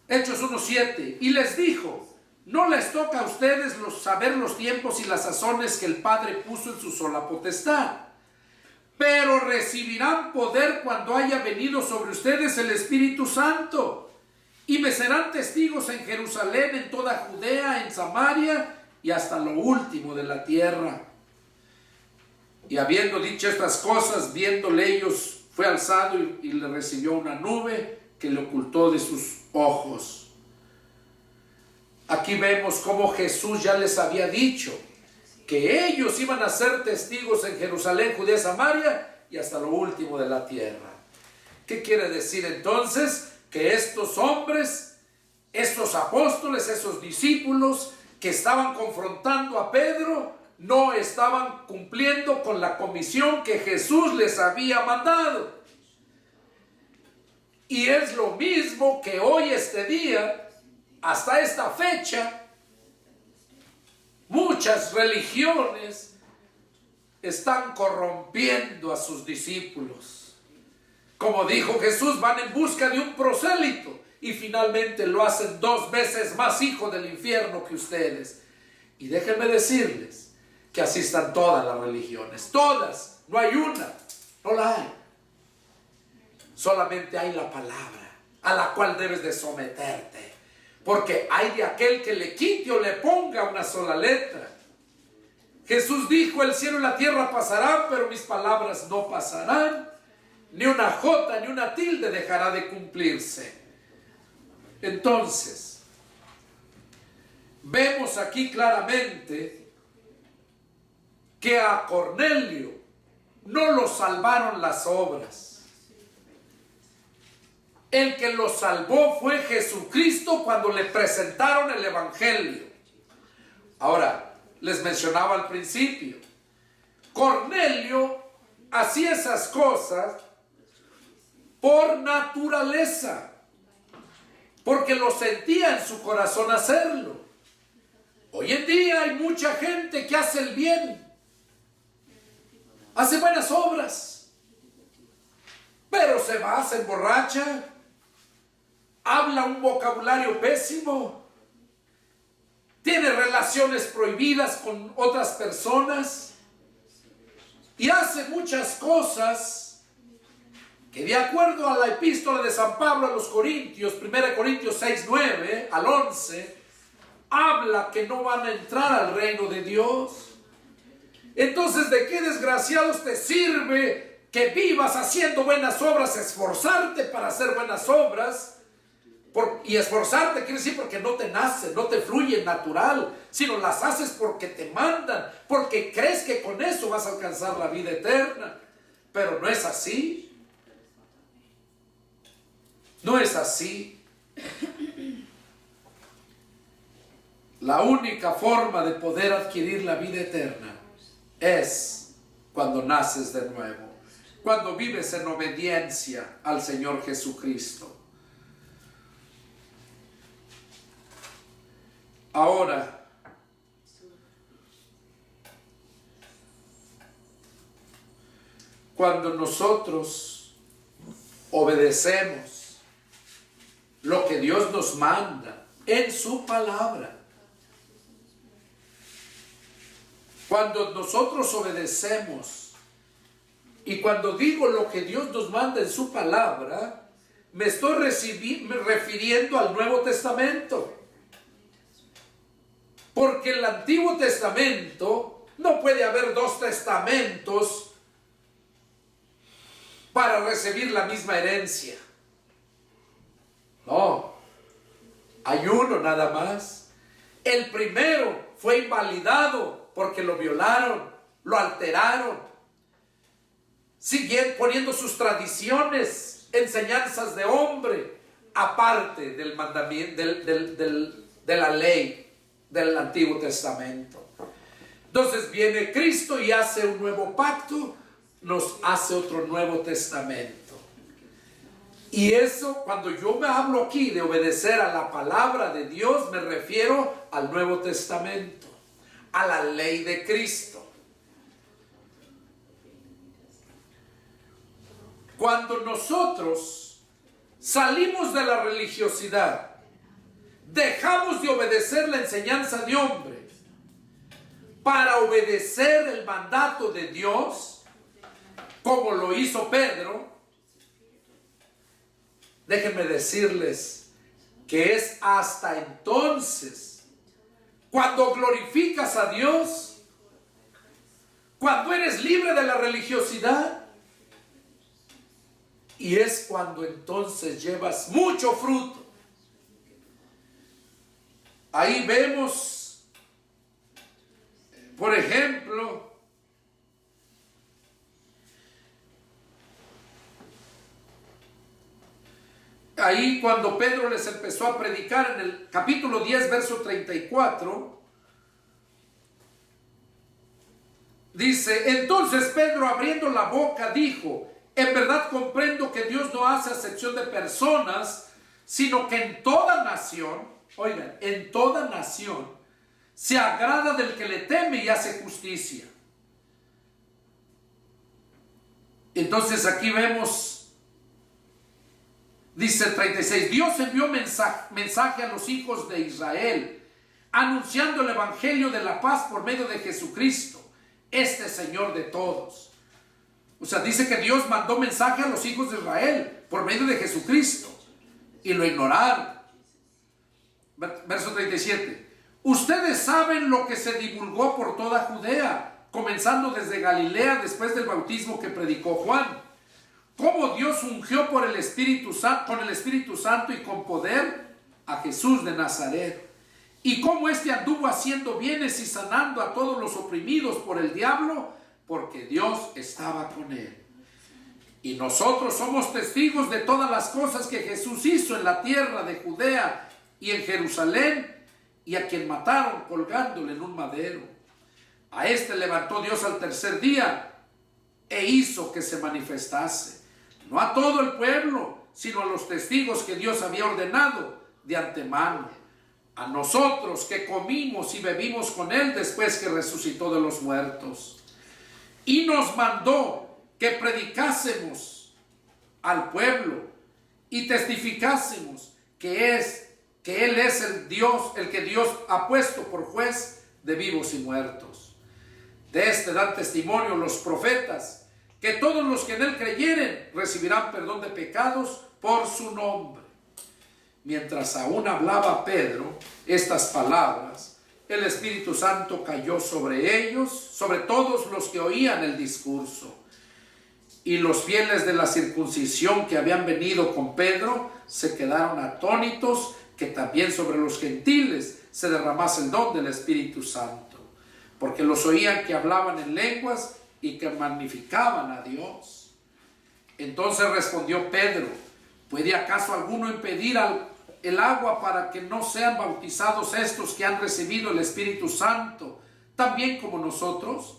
Hechos 1:7, y les dijo: no les toca a ustedes saber los tiempos y las sazones que el Padre puso en su sola potestad, pero recibirán poder cuando haya venido sobre ustedes el Espíritu Santo, y me serán testigos en Jerusalén, en toda Judea, en Samaria y hasta lo último de la tierra. Y habiendo dicho estas cosas, viéndole ellos, fue alzado y le recibió una nube que le ocultó de sus ojos. Aquí vemos cómo Jesús ya les había dicho que ellos iban a ser testigos en Jerusalén, Judea, Samaria y hasta lo último de la tierra. ¿Qué quiere decir entonces? Que estos hombres, estos apóstoles, esos discípulos que estaban confrontando a Pedro, no estaban cumpliendo con la comisión que Jesús les había mandado. Y es lo mismo que hoy, este día, hasta esta fecha, muchas religiones están corrompiendo a sus discípulos. Como dijo Jesús, van en busca de un prosélito y finalmente lo hacen 2 veces más hijo del infierno que ustedes. Y déjenme decirles que así están todas las religiones, todas, no hay una, no la hay. Solamente hay la palabra a la cual debes de someterte, porque hay de aquel que le quite o le ponga una sola letra. Jesús dijo: el cielo y la tierra pasarán, pero mis palabras no pasarán. Ni una jota ni una tilde dejará de cumplirse. Entonces, vemos aquí claramente que a Cornelio no lo salvaron las obras. El que lo salvó fue Jesucristo cuando le presentaron el evangelio. Ahora, les mencionaba al principio, Cornelio hacía esas cosas por naturaleza, porque lo sentía en su corazón hacerlo. Hoy en día hay mucha gente que hace el bien, hace buenas obras, pero se va, se emborracha, habla un vocabulario pésimo, tiene relaciones prohibidas con otras personas y hace muchas cosas que de acuerdo a la epístola de San Pablo a los Corintios, 1 Corintios 6, 9 al 11, habla que no van a entrar al reino de Dios. Entonces, ¿de qué desgraciados te sirve que vivas haciendo buenas obras, esforzarte para hacer buenas obras? Y esforzarte quiere decir porque no te nace, no te fluye natural, sino las haces porque te mandan, porque crees que con eso vas a alcanzar la vida eterna. Pero no es así. No es así. La única forma de poder adquirir la vida eterna es cuando naces de nuevo, cuando vives en obediencia al Señor Jesucristo. Ahora, cuando nosotros obedecemos lo que Dios nos manda en su palabra, cuando nosotros obedecemos, y cuando digo lo que Dios nos manda en su palabra, me estoy refiriendo al Nuevo Testamento. Porque en el Antiguo Testamento no puede haber dos testamentos para recibir la misma herencia. No, hay uno nada más. El primero fue invalidado porque lo violaron, lo alteraron, siguieron poniendo sus tradiciones, enseñanzas de hombre, aparte del mandamiento, de la ley del Antiguo Testamento. Entonces viene Cristo y hace un nuevo pacto, nos hace otro Nuevo Testamento. Y eso, cuando yo me hablo aquí de obedecer a la palabra de Dios, me refiero al Nuevo Testamento, a la ley de Cristo. Cuando nosotros salimos de la religiosidad, dejamos de obedecer la enseñanza de hombres para obedecer el mandato de Dios, como lo hizo Pedro, déjenme decirles que es hasta entonces cuando glorificas a Dios, cuando eres libre de la religiosidad, y es cuando entonces llevas mucho fruto. Ahí vemos, por ejemplo, ahí cuando Pedro les empezó a predicar en el capítulo 10, verso 34, dice: entonces Pedro, abriendo la boca, dijo: en verdad comprendo que Dios no hace acepción de personas, sino que en toda nación, oigan, en toda nación se agrada del que le teme y hace justicia. Entonces aquí vemos, dice el 36, Dios envió mensaje a los hijos de Israel, anunciando el evangelio de la paz por medio de Jesucristo, este Señor de todos. O sea, dice que Dios mandó mensaje a los hijos de Israel por medio de Jesucristo y lo ignoraron. Verso 37. Ustedes saben lo que se divulgó por toda Judea, comenzando desde Galilea después del bautismo que predicó Juan. Cómo Dios ungió con el Espíritu Santo y con poder a Jesús de Nazaret. Y cómo éste anduvo haciendo bienes y sanando a todos los oprimidos por el diablo, porque Dios estaba con él. Y nosotros somos testigos de todas las cosas que Jesús hizo en la tierra de Judea y en Jerusalén, y a quien mataron colgándole en un madero. A este levantó Dios al tercer día e hizo que se manifestase, no a todo el pueblo, sino a los testigos que Dios había ordenado de antemano, a nosotros que comimos y bebimos con él después que resucitó de los muertos. Y nos mandó que predicásemos al pueblo y testificásemos que Él es el Dios, el que Dios ha puesto por juez de vivos y muertos. De este dan testimonio los profetas, que todos los que en él creyeren recibirán perdón de pecados por su nombre. Mientras aún hablaba Pedro estas palabras, el Espíritu Santo cayó sobre ellos, sobre todos los que oían el discurso. Y los fieles de la circuncisión que habían venido con Pedro se quedaron atónitos que también sobre los gentiles se derramase el don del Espíritu Santo, porque los oían que hablaban en lenguas y que magnificaban a Dios. Entonces respondió Pedro: ¿puede acaso alguno impedir el agua para que no sean bautizados estos que han recibido el Espíritu Santo, también como nosotros?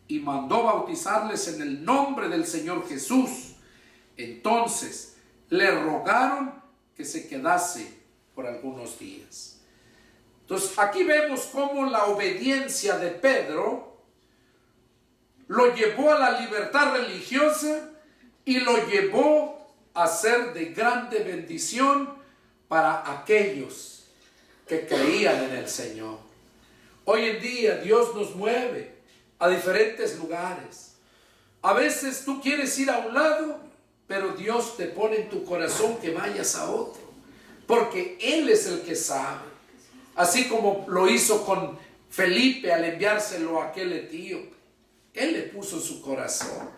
Y mandó bautizarles en el nombre del Señor Jesús. Entonces le rogaron que se quedase por algunos días. Entonces aquí vemos cómo la obediencia de Pedro lo llevó a la libertad religiosa y lo llevó a ser de grande bendición para aquellos que creían en el Señor. Hoy en día Dios nos mueve a diferentes lugares. A veces tú quieres ir a un lado, pero Dios te pone en tu corazón que vayas a otro, porque Él es el que sabe. Así como lo hizo con Felipe al enviárselo a aquel etíope. Él le puso en su corazón.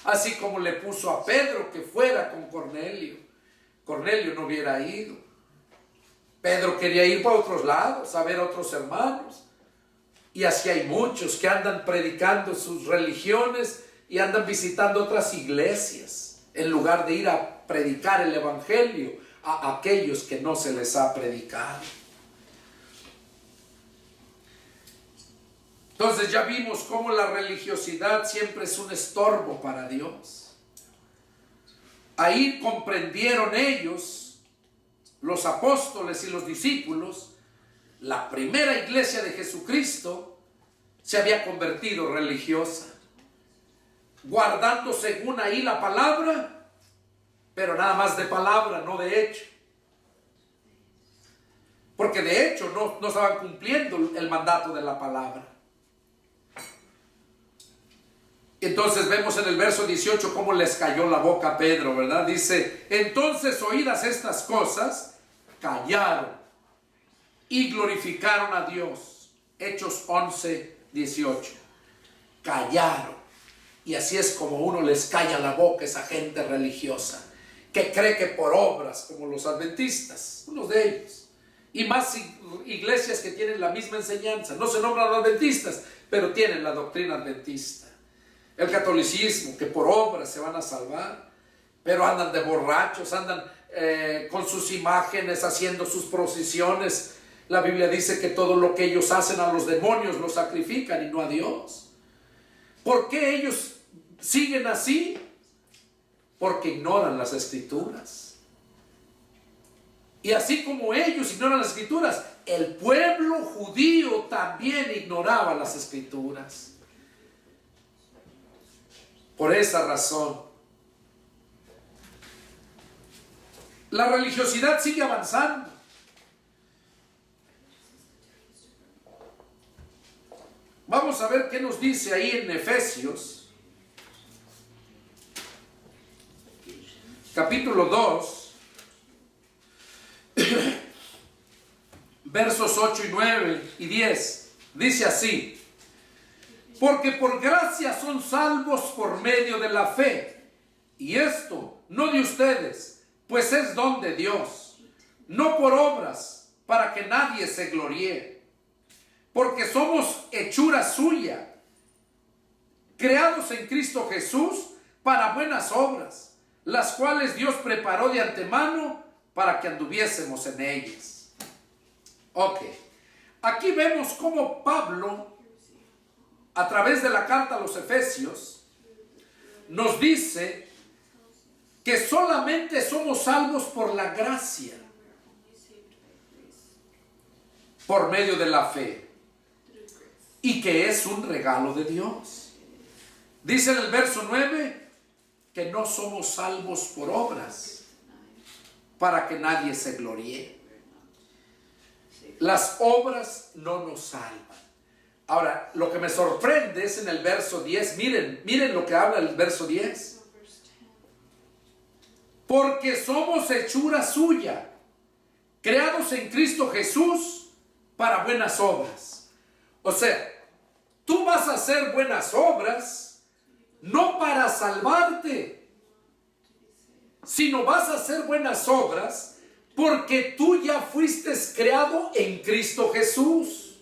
Así como le puso a Pedro que fuera con Cornelio. Cornelio no hubiera ido. Pedro quería ir para otros lados, a ver a otros hermanos. Y así hay muchos que andan predicando sus religiones y andan visitando otras iglesias, en lugar de ir a predicar el evangelio a aquellos que no se les ha predicado. Entonces ya vimos cómo la religiosidad siempre es un estorbo para Dios. Ahí comprendieron ellos, los apóstoles y los discípulos, la primera iglesia de Jesucristo se había convertido religiosa, guardando según ahí la palabra, pero nada más de palabra, no de hecho. Porque de hecho no estaban cumpliendo el mandato de la palabra. Entonces vemos en el verso 18 cómo les cayó la boca a Pedro, ¿verdad? Dice: entonces, oídas estas cosas, callaron y glorificaron a Dios. Hechos 11, 18. Callaron. Y así es como uno les calla la boca a esa gente religiosa, que cree que por obras, como los adventistas, unos de ellos, y más iglesias que tienen la misma enseñanza, no se nombran adventistas, pero tienen la doctrina adventista. El catolicismo, que por obras se van a salvar, pero andan de borrachos, andan con sus imágenes, haciendo sus procesiones. La Biblia dice que todo lo que ellos hacen a los demonios lo sacrifican y no a Dios. ¿Por qué ellos siguen así? Porque ignoran las Escrituras. Y así como ellos ignoran las Escrituras, el pueblo judío también ignoraba las Escrituras. Por esa razón, la religiosidad sigue avanzando. Vamos a ver qué nos dice ahí en Efesios, capítulo 2, versos 8 y 9 y 10. Dice así: porque por gracia son salvos por medio de la fe, y esto no de ustedes, pues es don de Dios, no por obras, para que nadie se gloríe. Porque somos hechura suya, creados en Cristo Jesús para buenas obras, las cuales Dios preparó de antemano para que anduviésemos en ellas. Ok, aquí vemos cómo Pablo, a través de la carta a los Efesios, nos dice que solamente somos salvos por la gracia, por medio de la fe, y que es un regalo de Dios. Dice en el verso 9 que no somos salvos por obras, para que nadie se gloríe. Las obras no nos salvan. Ahora, lo que me sorprende es en el verso 10. Miren lo que habla el verso 10. Porque somos hechura suya, creados en Cristo Jesús para buenas obras. O sea, tú vas a hacer buenas obras no para salvarte, sino vas a hacer buenas obras porque tú ya fuiste creado en Cristo Jesús.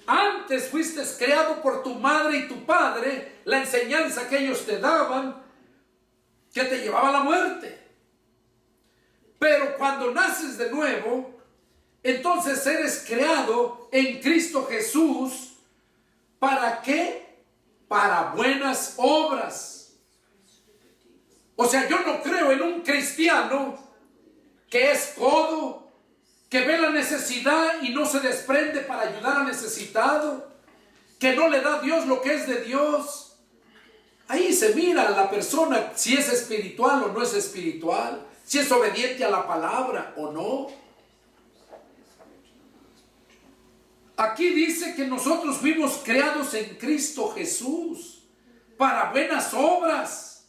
Antes fuiste creado por tu madre y tu padre, la enseñanza que ellos te daban, que te llevaba a la muerte. Pero cuando naces de nuevo, entonces eres creado en Cristo Jesús. ¿Para qué? Para buenas obras. O sea, yo no creo en un cristiano que es codo, que ve la necesidad y no se desprende para ayudar al necesitado, que no le da a Dios lo que es de Dios. Ahí se mira a la persona si es espiritual o no es espiritual, si es obediente a la palabra o no. Aquí dice que nosotros fuimos creados en Cristo Jesús para buenas obras.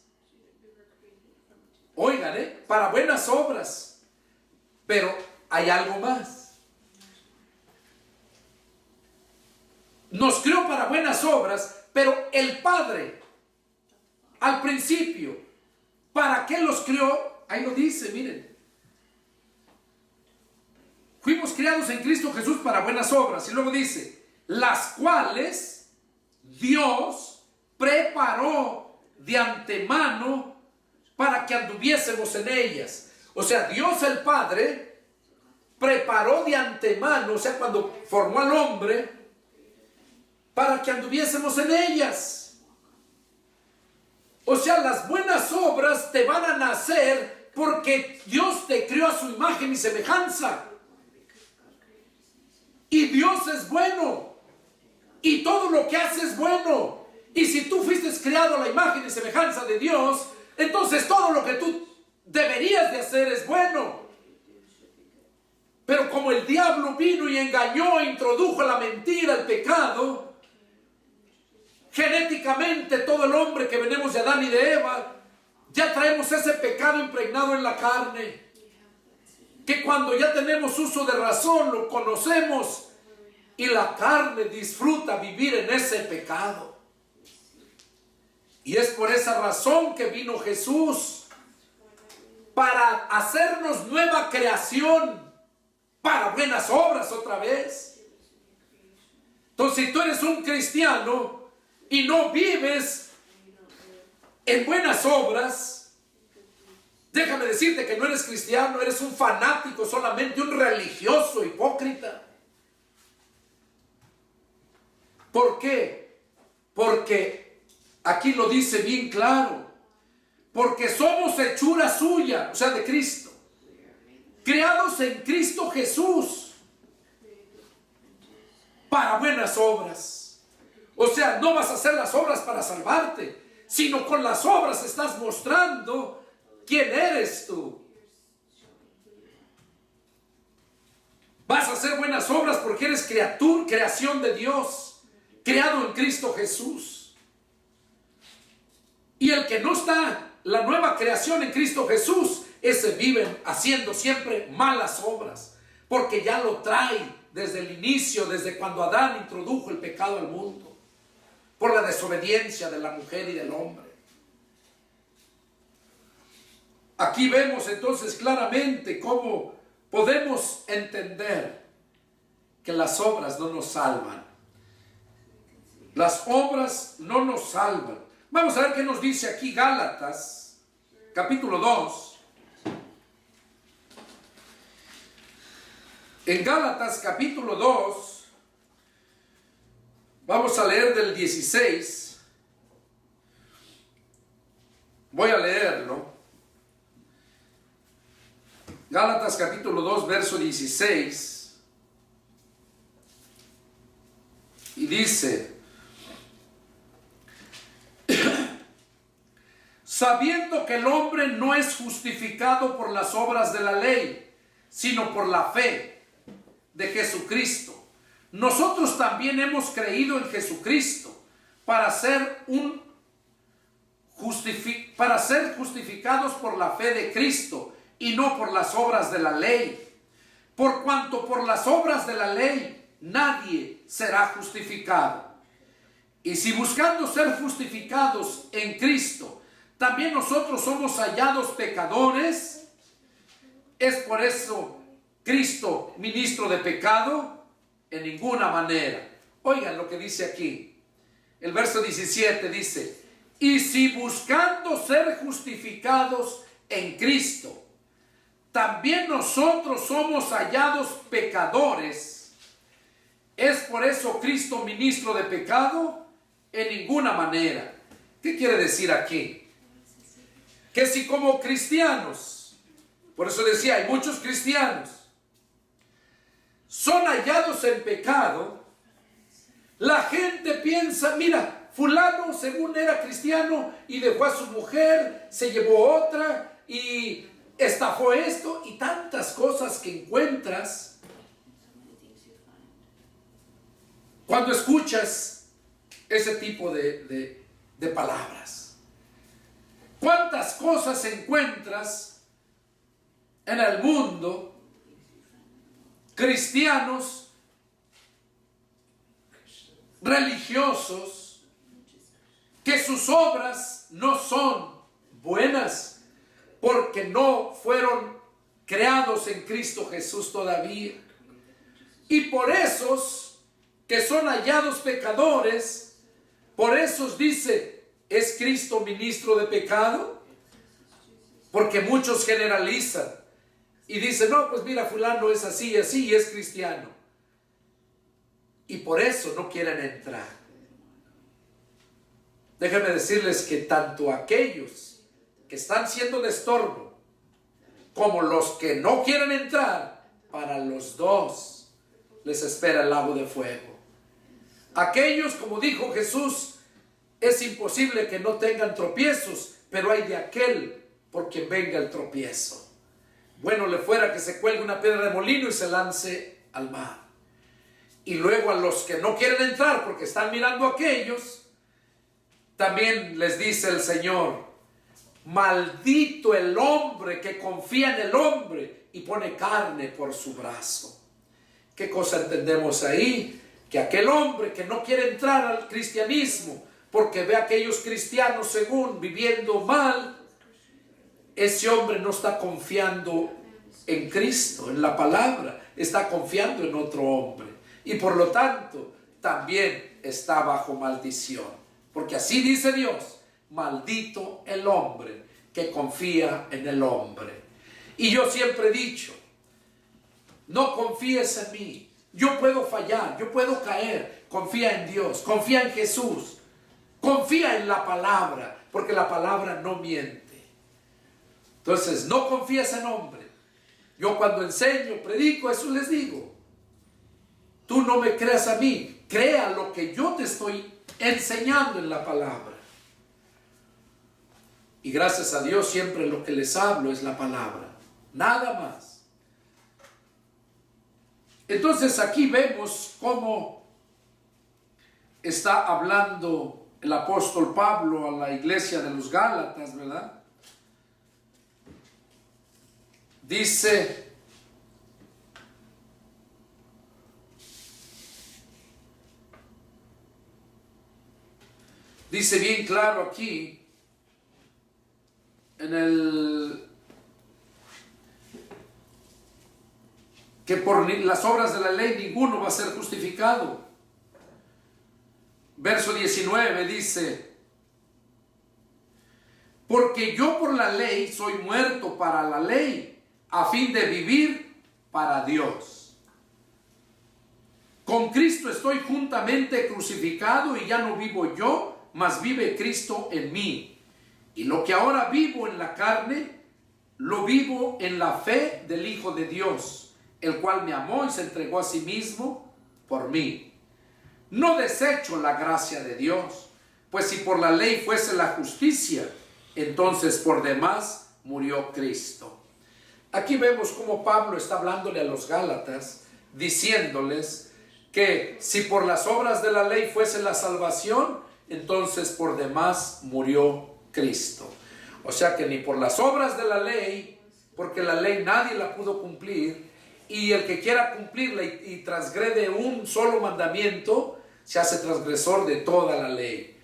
Oigan, para buenas obras. Pero hay algo más. Nos creó para buenas obras, pero el Padre, al principio, ¿para qué los creó? Ahí lo dice, miren. Fuimos creados en Cristo Jesús para buenas obras. Y luego dice, las cuales Dios preparó de antemano para que anduviésemos en ellas. O sea, Dios el Padre preparó de antemano, o sea, cuando formó al hombre, para que anduviésemos en ellas. O sea, las buenas obras te van a nacer porque Dios te creó a su imagen y semejanza. Y Dios es bueno. Y todo lo que hace es bueno. Y si tú fuiste creado a la imagen y semejanza de Dios, entonces todo lo que tú deberías de hacer es bueno. Pero como el diablo vino y engañó e introdujo la mentira, el pecado, genéticamente todo el hombre que venimos de Adán y de Eva, ya traemos ese pecado impregnado en la carne. Que cuando ya tenemos uso de razón, lo conocemos y la carne disfruta vivir en ese pecado. Y es por esa razón que vino Jesús, para hacernos nueva creación, para buenas obras otra vez. Entonces, si tú eres un cristiano y no vives en buenas obras, déjame decirte que no eres cristiano, eres un fanático solamente, un religioso hipócrita. ¿Por qué? Porque aquí lo dice bien claro. Porque somos hechura suya, o sea, de Cristo. Creados en Cristo Jesús para buenas obras. O sea, no vas a hacer las obras para salvarte, sino con las obras estás mostrando quién eres tú. Vas a hacer buenas obras porque eres creación de Dios, creado en Cristo Jesús. Y el que no está, la nueva creación en Cristo Jesús, ese vive haciendo siempre malas obras, porque ya lo trae desde el inicio, desde cuando Adán introdujo el pecado al mundo, por la desobediencia de la mujer y del hombre. Aquí vemos entonces claramente cómo podemos entender que las obras no nos salvan. Las obras no nos salvan. Vamos a ver qué nos dice aquí Gálatas, capítulo 2. En Gálatas, capítulo 2, vamos a leer del 16. Voy a leerlo. Gálatas, capítulo 2, verso 16. Y dice: sabiendo que el hombre no es justificado por las obras de la ley, sino por la fe de Jesucristo. nosotros también hemos creído en Jesucristo para ser justificados por la fe de Cristo y no por las obras de la ley. Por cuanto por las obras de la ley nadie será justificado. Y si buscando ser justificados en Cristo, también nosotros somos hallados pecadores, ¿es por eso Cristo ministro de pecado? En ninguna manera. Oigan lo que dice aquí. El verso 17 dice: y si buscando ser justificados en Cristo, también nosotros somos hallados pecadores, ¿es por eso Cristo ministro de pecado? En ninguna manera. ¿Qué quiere decir aquí? Que si como cristianos, por eso decía, hay muchos cristianos, son hallados en pecado, la gente piensa, mira, fulano según era cristiano y dejó a su mujer, se llevó otra y estafó esto y tantas cosas que encuentras cuando escuchas ese tipo de palabras. ¿Cuántas cosas encuentras en el mundo? Cristianos, religiosos, que sus obras no son buenas porque no fueron creados en Cristo Jesús todavía. Y por esos que son hallados pecadores, por esos dice, ¿es Cristo ministro de pecado? Porque muchos generalizan y dicen, no, pues mira, fulano es así y así y es cristiano. Y por eso no quieren entrar. Déjenme decirles que tanto aquellos que están siendo de estorbo como los que no quieren entrar, para los dos les espera el lago de fuego. Aquellos, como dijo Jesús, es imposible que no tengan tropiezos, pero hay de aquel por quien venga el tropiezo. Bueno le fuera que se cuelgue una piedra de molino y se lance al mar. Y luego a los que no quieren entrar porque están mirando a aquellos, también les dice el Señor, maldito el hombre que confía en el hombre y pone carne por su brazo. ¿Qué cosa entendemos ahí? Que aquel hombre que no quiere entrar al cristianismo porque ve a aquellos cristianos según viviendo mal, ese hombre no está confiando en Cristo, en la palabra, está confiando en otro hombre. Y por lo tanto, también está bajo maldición. Porque así dice Dios, maldito el hombre que confía en el hombre. Y yo siempre he dicho, no confíes en mí. Yo puedo fallar, yo puedo caer. Confía en Dios, confía en Jesús. Confía en la palabra, porque la palabra no miente. Entonces, no confíes en hombre. Yo cuando enseño, predico, eso les digo. Tú no me creas a mí, crea lo que yo te estoy enseñando en la palabra. Y gracias a Dios siempre lo que les hablo es la palabra, nada más. Entonces aquí vemos cómo está hablando el apóstol Pablo a la iglesia de los Gálatas, ¿verdad? Dice, bien claro aquí, que por las obras de la ley ninguno va a ser justificado. Verso 19 dice, porque yo por la ley soy muerto para la ley, a fin de vivir para Dios. Con Cristo estoy juntamente crucificado y ya no vivo yo, mas vive Cristo en mí. Y lo que ahora vivo en la carne, lo vivo en la fe del Hijo de Dios, el cual me amó y se entregó a sí mismo por mí. No desecho la gracia de Dios, pues si por la ley fuese la justicia, entonces por demás murió Cristo. Aquí vemos cómo Pablo está hablándole a los Gálatas, diciéndoles que si por las obras de la ley fuese la salvación, entonces por demás murió Cristo. O sea que ni por las obras de la ley, porque la ley nadie la pudo cumplir, y el que quiera cumplirla y transgrede un solo mandamiento, se hace transgresor de toda la ley.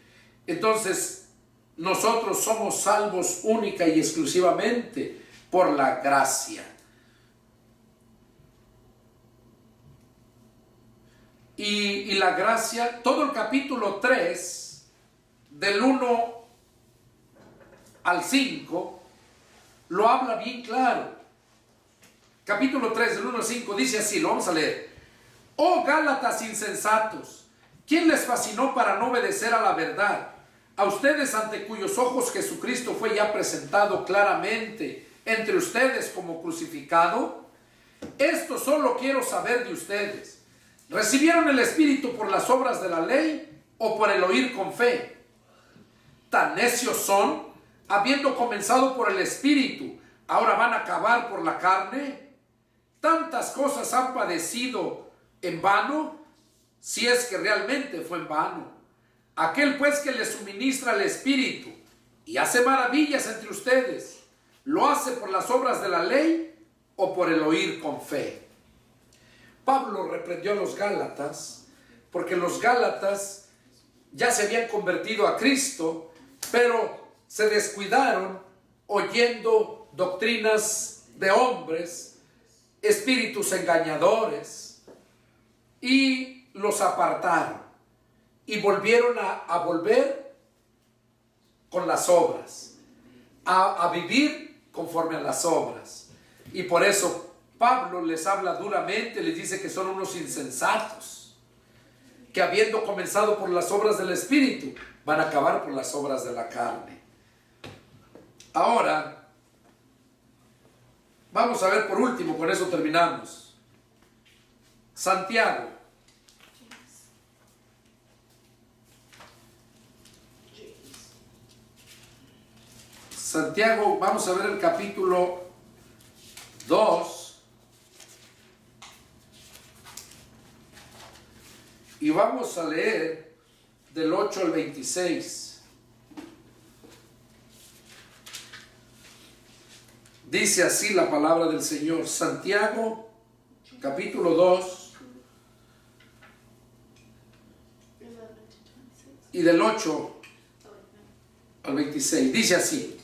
Entonces, nosotros somos salvos única y exclusivamente por la gracia. Y la gracia, todo el capítulo 3, del 1 al 5, lo habla bien claro. Capítulo 3, del 1 al 5, dice así, lo vamos a leer. Oh Gálatas insensatos, ¿quién les fascinó para no obedecer a la verdad? A ustedes ante cuyos ojos Jesucristo fue ya presentado claramente entre ustedes como crucificado. Esto solo quiero saber de ustedes. ¿Recibieron el Espíritu por las obras de la ley o por el oír con fe? Tan necios son, habiendo comenzado por el Espíritu, ahora van a acabar por la carne. Tantas cosas han padecido en vano, si es que realmente fue en vano. Aquel pues que les suministra el Espíritu y hace maravillas entre ustedes, ¿lo hace por las obras de la ley o por el oír con fe? Pablo reprendió a los Gálatas porque los Gálatas ya se habían convertido a Cristo, pero se descuidaron oyendo doctrinas de hombres, espíritus engañadores, y los apartaron y volvieron a volver con las obras, a vivir conforme a las obras. Y por eso Pablo les habla duramente, les dice que son unos insensatos, que habiendo comenzado por las obras del Espíritu, van a acabar por las obras de la carne. Ahora, vamos a ver por último, con eso terminamos. Santiago. Santiago, vamos a ver el capítulo 2. Y vamos a leer del 8 al 26. Dice así la palabra del Señor. Santiago, capítulo 2. Y del 8 al 26. Dice así.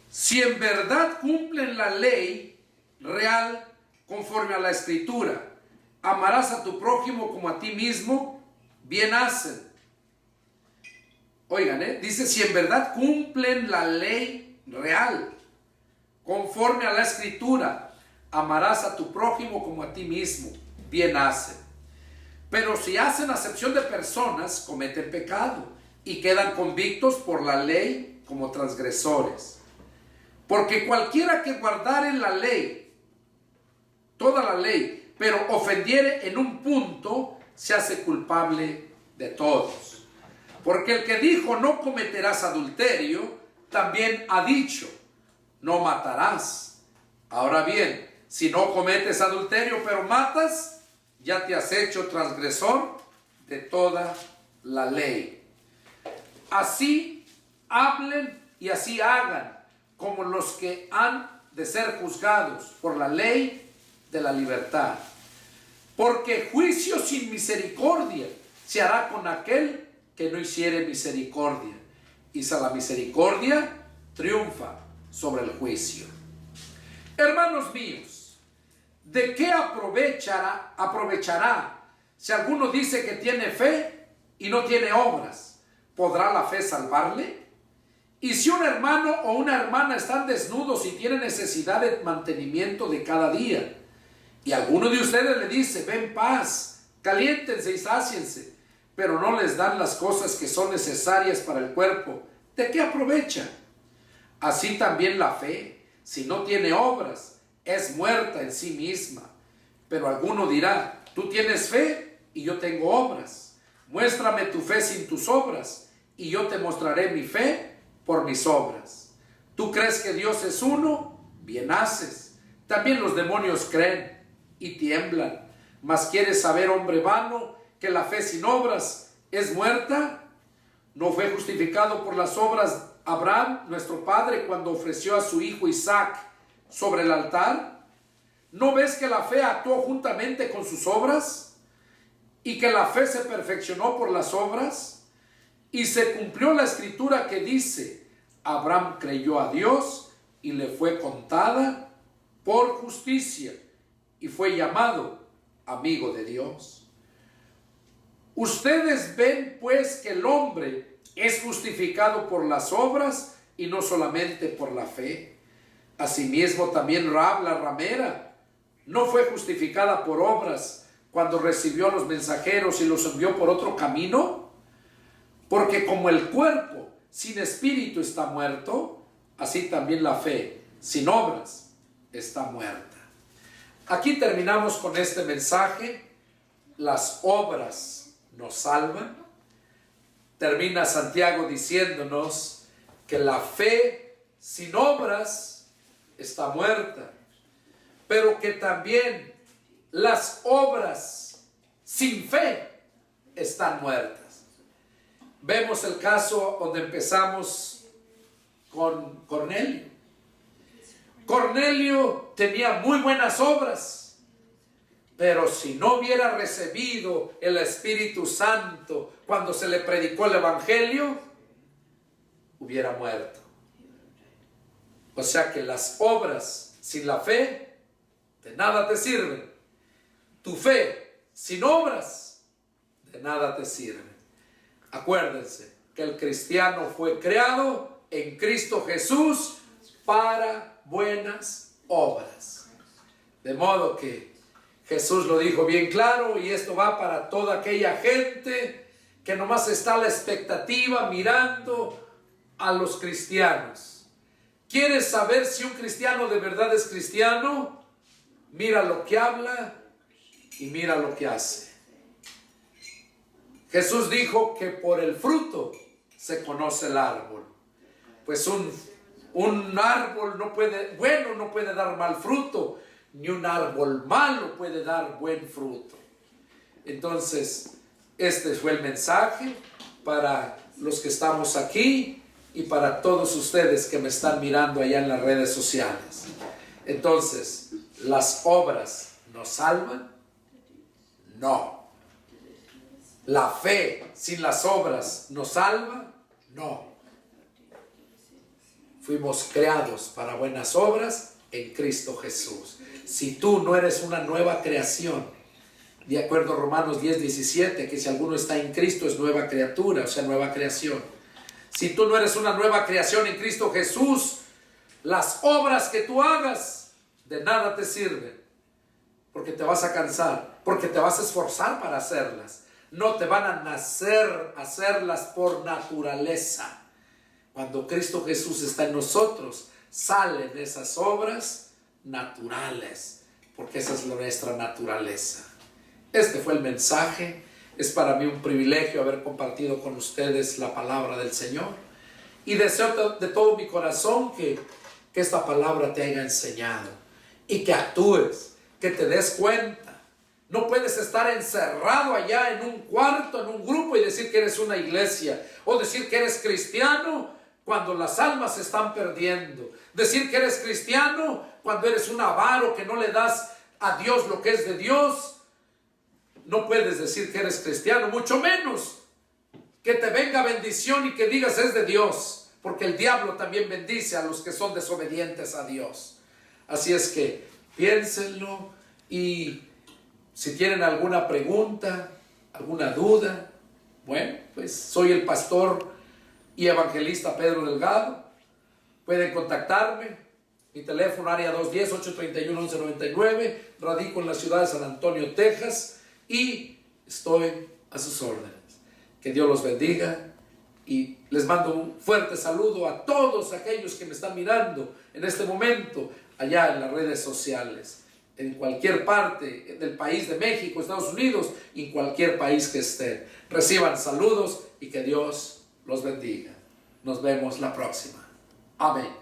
Si en verdad cumplen la ley real conforme a la Escritura, amarás a tu prójimo como a ti mismo, bien hacen. Oigan, dice, si en verdad cumplen la ley real, conforme a la Escritura, amarás a tu prójimo como a ti mismo, bien hacen. Pero si hacen acepción de personas, cometen pecado y quedan convictos por la ley como transgresores. Porque cualquiera que guardare la ley, toda la ley, pero ofendiere en un punto, se hace culpable de todos. Porque el que dijo no cometerás adulterio, también ha dicho no matarás. Ahora bien, si no cometes adulterio pero matas, ya te has hecho transgresor de toda la ley. Así hablen y así hagan, como los que han de ser juzgados por la ley de la libertad. Porque juicio sin misericordia se hará con aquel que no hiciere misericordia. Y si la misericordia triunfa sobre el juicio. Hermanos míos, ¿de qué aprovechará si alguno dice que tiene fe y no tiene obras? ¿Podrá la fe salvarle? Y si un hermano o una hermana están desnudos y tienen necesidad de mantenimiento de cada día, y alguno de ustedes le dice, ven paz, caliéntense y sáciense, pero no les dan las cosas que son necesarias para el cuerpo, ¿de qué aprovecha? Así también la fe, si no tiene obras, es muerta en sí misma. Pero alguno dirá, tú tienes fe y yo tengo obras. Muéstrame tu fe sin tus obras y yo te mostraré mi fe por mis obras. ¿Tú crees que Dios es uno? Bien haces. También los demonios creen y tiemblan. Mas ¿quieres saber, hombre vano, que la fe sin obras es muerta? ¿No fue justificado por las obras Abraham, nuestro padre, cuando ofreció a su hijo Isaac sobre el altar? ¿No ves que la fe actuó juntamente con sus obras? ¿Y que la fe se perfeccionó por las obras? Y se cumplió la escritura que dice: Abraham creyó a Dios y le fue contada por justicia, y fue llamado amigo de Dios. Ustedes ven pues que el hombre es justificado por las obras y no solamente por la fe. Asimismo también Rahab la ramera no fue justificada por obras cuando recibió a los mensajeros y los envió por otro camino. Porque como el cuerpo sin espíritu está muerto, así también la fe sin obras está muerta. Aquí terminamos con este mensaje. Las obras nos salvan. Termina Santiago diciéndonos que la fe sin obras está muerta, pero que también las obras sin fe están muertas. Vemos el caso donde empezamos con Cornelio. Cornelio tenía muy buenas obras, pero si no hubiera recibido el Espíritu Santo cuando se le predicó el Evangelio, hubiera muerto. O sea que las obras sin la fe de nada te sirven. Tu fe sin obras de nada te sirve. Acuérdense que el cristiano fue creado en Cristo Jesús para buenas obras. De modo que Jesús lo dijo bien claro, y esto va para toda aquella gente que nomás está a la expectativa mirando a los cristianos. ¿Quieres saber si un cristiano de verdad es cristiano? Mira lo que habla y mira lo que hace. Jesús dijo que por el fruto se conoce el árbol. Pues un árbol no puede dar mal fruto, ni un árbol malo puede dar buen fruto. Entonces, este fue el mensaje para los que estamos aquí y para todos ustedes que me están mirando allá en las redes sociales. Entonces, ¿las obras nos salvan? No. ¿La fe sin las obras nos salva? No. Fuimos creados para buenas obras en Cristo Jesús. Si tú no eres una nueva creación, de acuerdo a Romanos 10:17, que si alguno está en Cristo es nueva criatura, o sea, nueva creación. Si tú no eres una nueva creación en Cristo Jesús, las obras que tú hagas de nada te sirven, porque te vas a cansar, porque te vas a esforzar para hacerlas. No te van a nacer hacerlas por naturaleza. Cuando Cristo Jesús está en nosotros, salen esas obras naturales, porque esa es nuestra naturaleza. Este fue el mensaje. Es para mí un privilegio haber compartido con ustedes la palabra del Señor. Y deseo de todo mi corazón que esta palabra te haya enseñado y que actúes, que te des cuenta. No puedes estar encerrado allá en un cuarto, en un grupo, y decir que eres una iglesia, o decir que eres cristiano cuando las almas se están perdiendo. Decir que eres cristiano cuando eres un avaro, que no le das a Dios lo que es de Dios. No puedes decir que eres cristiano, mucho menos que te venga bendición y que digas es de Dios, porque el diablo también bendice a los que son desobedientes a Dios. Así es que piénsenlo, y si tienen alguna pregunta, alguna duda, bueno, pues soy el pastor y evangelista Pedro Delgado. Pueden contactarme. Mi teléfono, área 210-831-1199. Radico en la ciudad de San Antonio, Texas, y estoy a sus órdenes. Que Dios los bendiga, y les mando un fuerte saludo a todos aquellos que me están mirando en este momento allá en las redes sociales, en cualquier parte del país de México, Estados Unidos, y en cualquier país que estén. Reciban saludos y que Dios los bendiga. Nos vemos la próxima. Amén.